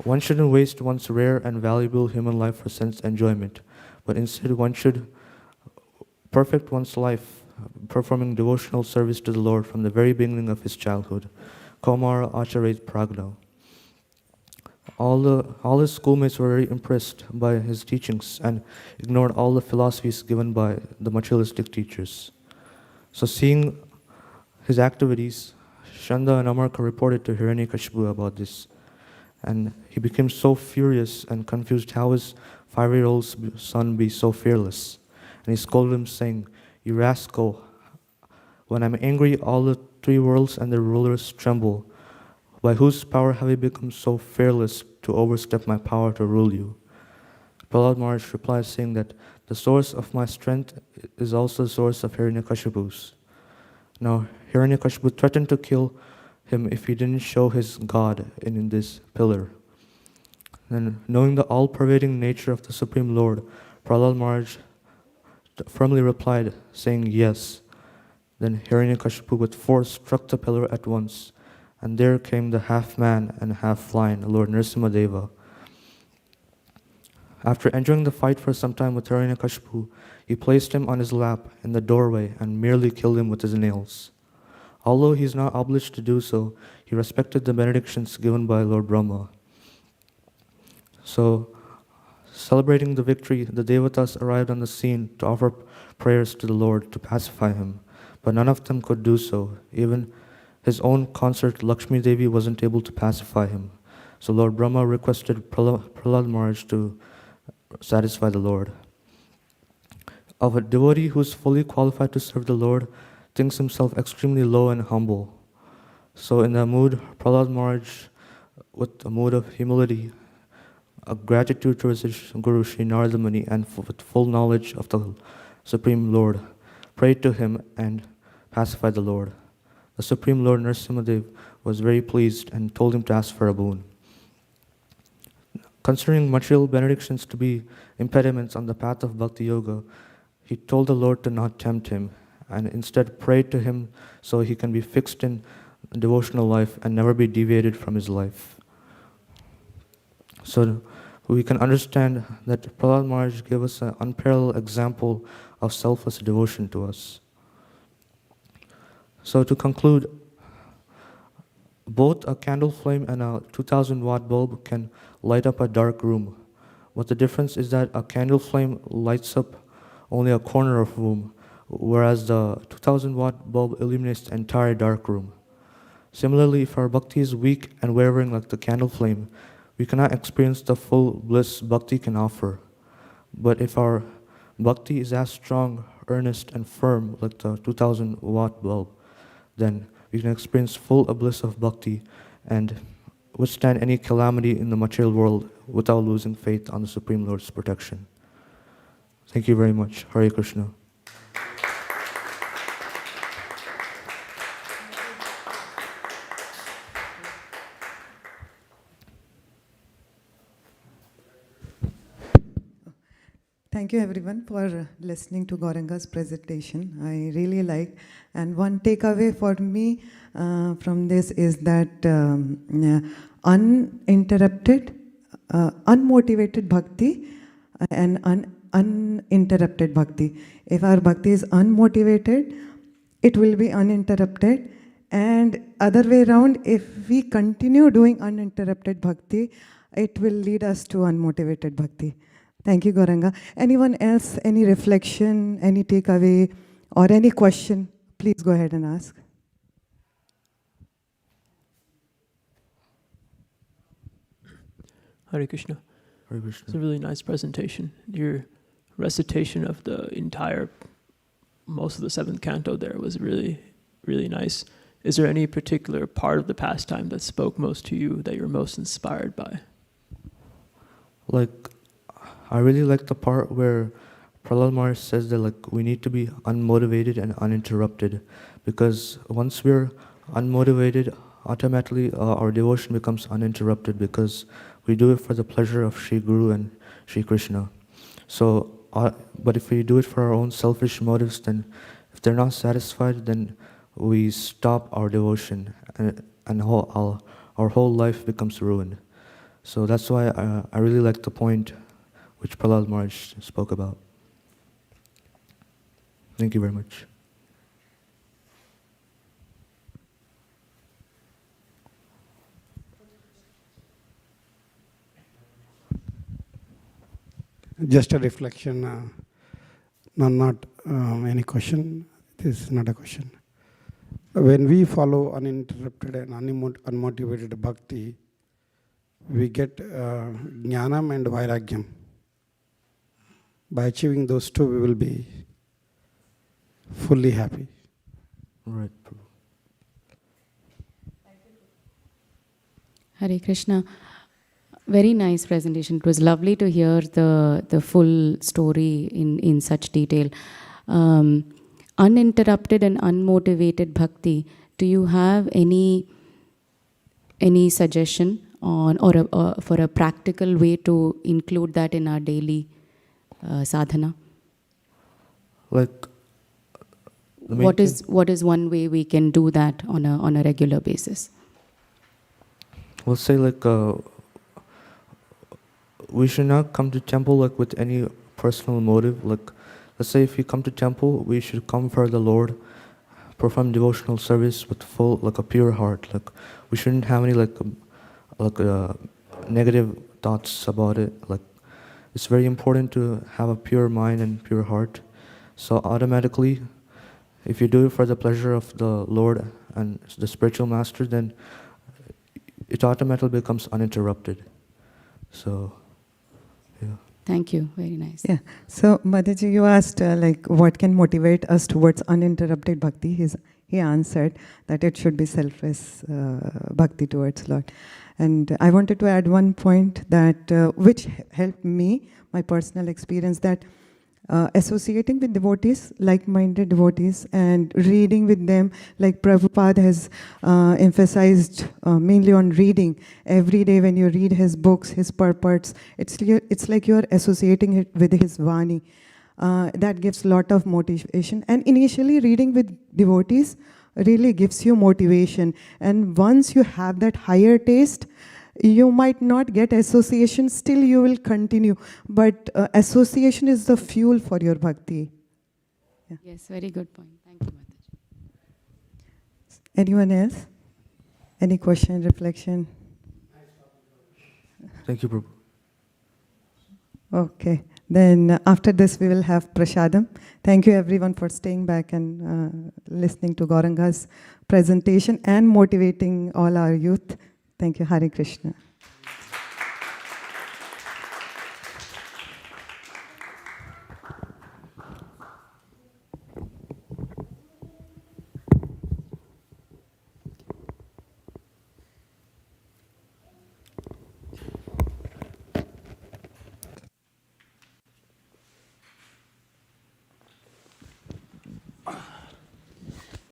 "One shouldn't waste one's rare and valuable human life for sense enjoyment, but instead one should perfect one's life, performing devotional service to the Lord from the very beginning of his childhood. Kaumara Acharet Pragna." All his schoolmates were very impressed by his teachings and ignored all the philosophies given by the materialistic teachers. So seeing his activities, Shanda and Amarka reported to Hiranyakashipu about this. And he became so furious and confused how his 5-year-old son be so fearless. And he scolded him, saying, "You rascal, when I'm angry, all the 3 worlds and their rulers tremble. By whose power have you become so fearless to overstep my power to rule you?" Prahlad Maharaj replied, saying that the source of my strength is also the source of Hiranyakashipu's. Now, Hiranyakashipu threatened to kill him if he didn't show his God in this pillar. Then, knowing the all-pervading nature of the Supreme Lord, Prahlad Maharaj firmly replied, saying yes. Then Hiranyakashipu with force struck the pillar at once, and there came the half-man and half-lion, Lord Nrsimhadeva. After enjoying the fight for some time with Hiranyakashipu, he placed him on his lap in the doorway and merely killed him with his nails. Although he is not obliged to do so, he respected the benedictions given by Lord Brahma. So, celebrating the victory, the Devatas arrived on the scene to offer prayers to the Lord to pacify him, but none of them could do so. Even his own consort Lakshmi Devi wasn't able to pacify him. So Lord Brahma requested Prahlad Maharaj to satisfy the Lord. Of a devotee who is fully qualified to serve the Lord, thinks himself extremely low and humble. So in that mood, Prahlad Maharaj, with a mood of humility, a gratitude towards his Guru Sri Narada Muni, and with full knowledge of the Supreme Lord, prayed to him and pacified the Lord. The Supreme Lord Nrsimhadev was very pleased and told him to ask for a boon. Considering material benedictions to be impediments on the path of Bhakti Yoga, he told the Lord to not tempt him and instead prayed to him so he can be fixed in devotional life and never be deviated from his life. So we can understand that Prahlad Maharaj gave us an unparalleled example of selfless devotion to us. So to conclude, both a candle flame and a 2000 watt bulb can light up a dark room. But the difference is that a candle flame lights up only a corner of the room, whereas the 2000 watt bulb illuminates the entire dark room. Similarly, if our bhakti is weak and wavering like the candle flame, we cannot experience the full bliss bhakti can offer. But if our bhakti is as strong, earnest, and firm like the 2000 watt bulb, then we can experience full bliss of bhakti and withstand any calamity in the material world without losing faith on the Supreme Lord's protection. Thank you very much. Hare Krishna. Thank you everyone for listening to Gauranga's presentation. I really like, and one takeaway for me from this is that uninterrupted, unmotivated bhakti and uninterrupted bhakti. If our bhakti is unmotivated, it will be uninterrupted, and other way around, if we continue doing uninterrupted bhakti, it will lead us to unmotivated bhakti. Thank you, Gauranga. Anyone else, any reflection, any takeaway, or any question, please go ahead and ask. Hare Krishna. Hare Krishna. It's a really nice presentation. Your recitation of the most of the 7th canto there was really, really nice. Is there any particular part of the pastime that spoke most to you, that you're most inspired by? I really like the part where Prahlad Maharaj says that like we need to be unmotivated and uninterrupted, because once we're unmotivated, automatically our devotion becomes uninterrupted, because we do it for the pleasure of Sri Guru and Sri Krishna. So, but if we do it for our own selfish motives, then if they're not satisfied, then we stop our devotion, and our whole life becomes ruined. So that's why I really like the point which Prahlad Maharaj spoke about. Thank you very much. Just a reflection, not any question. This is not a question. When we follow uninterrupted and unmotivated bhakti, we get jnanam and vairagyam. By achieving those two, we will be fully happy. Right. Hare Krishna. Very nice presentation. It was lovely to hear the full story in such detail. Uninterrupted and unmotivated bhakti. Do you have any suggestion on or for a practical way to include that in our daily sadhana? Like, what is one way we can do that on a regular basis? Let's say like we should not come to temple like with any personal motive. Like, let's say if we come to temple, we should come for the Lord, perform devotional service with full, like a pure heart. Like, we shouldn't have any negative thoughts about it. Like, it's very important to have a pure mind and pure heart. So automatically, if you do it for the pleasure of the Lord and the spiritual master, then it automatically becomes uninterrupted. So, yeah. Thank you. Very nice. Yeah. So, Mataji, you asked like what can motivate us towards uninterrupted bhakti. He answered that it should be selfless bhakti towards Lord. And I wanted to add one point that which helped me, my personal experience, that associating with devotees, like-minded devotees, and reading with them, like Prabhupada has emphasized mainly on reading. Every day when you read his books, his purports, it's like you're associating it with his Vani. That gives a lot of motivation. And initially reading with devotees really gives you motivation. And once you have that higher taste, you might not get association, still you will continue. But association is the fuel for your bhakti. Yeah. Yes, very good point. Thank you, Mataji. Anyone else? Any question, reflection? Thank you, Prabhu. Okay. Then after this, we will have prasadam. Thank you, everyone, for staying back and listening to Gauranga's presentation and motivating all our youth. Thank you. Hare Krishna.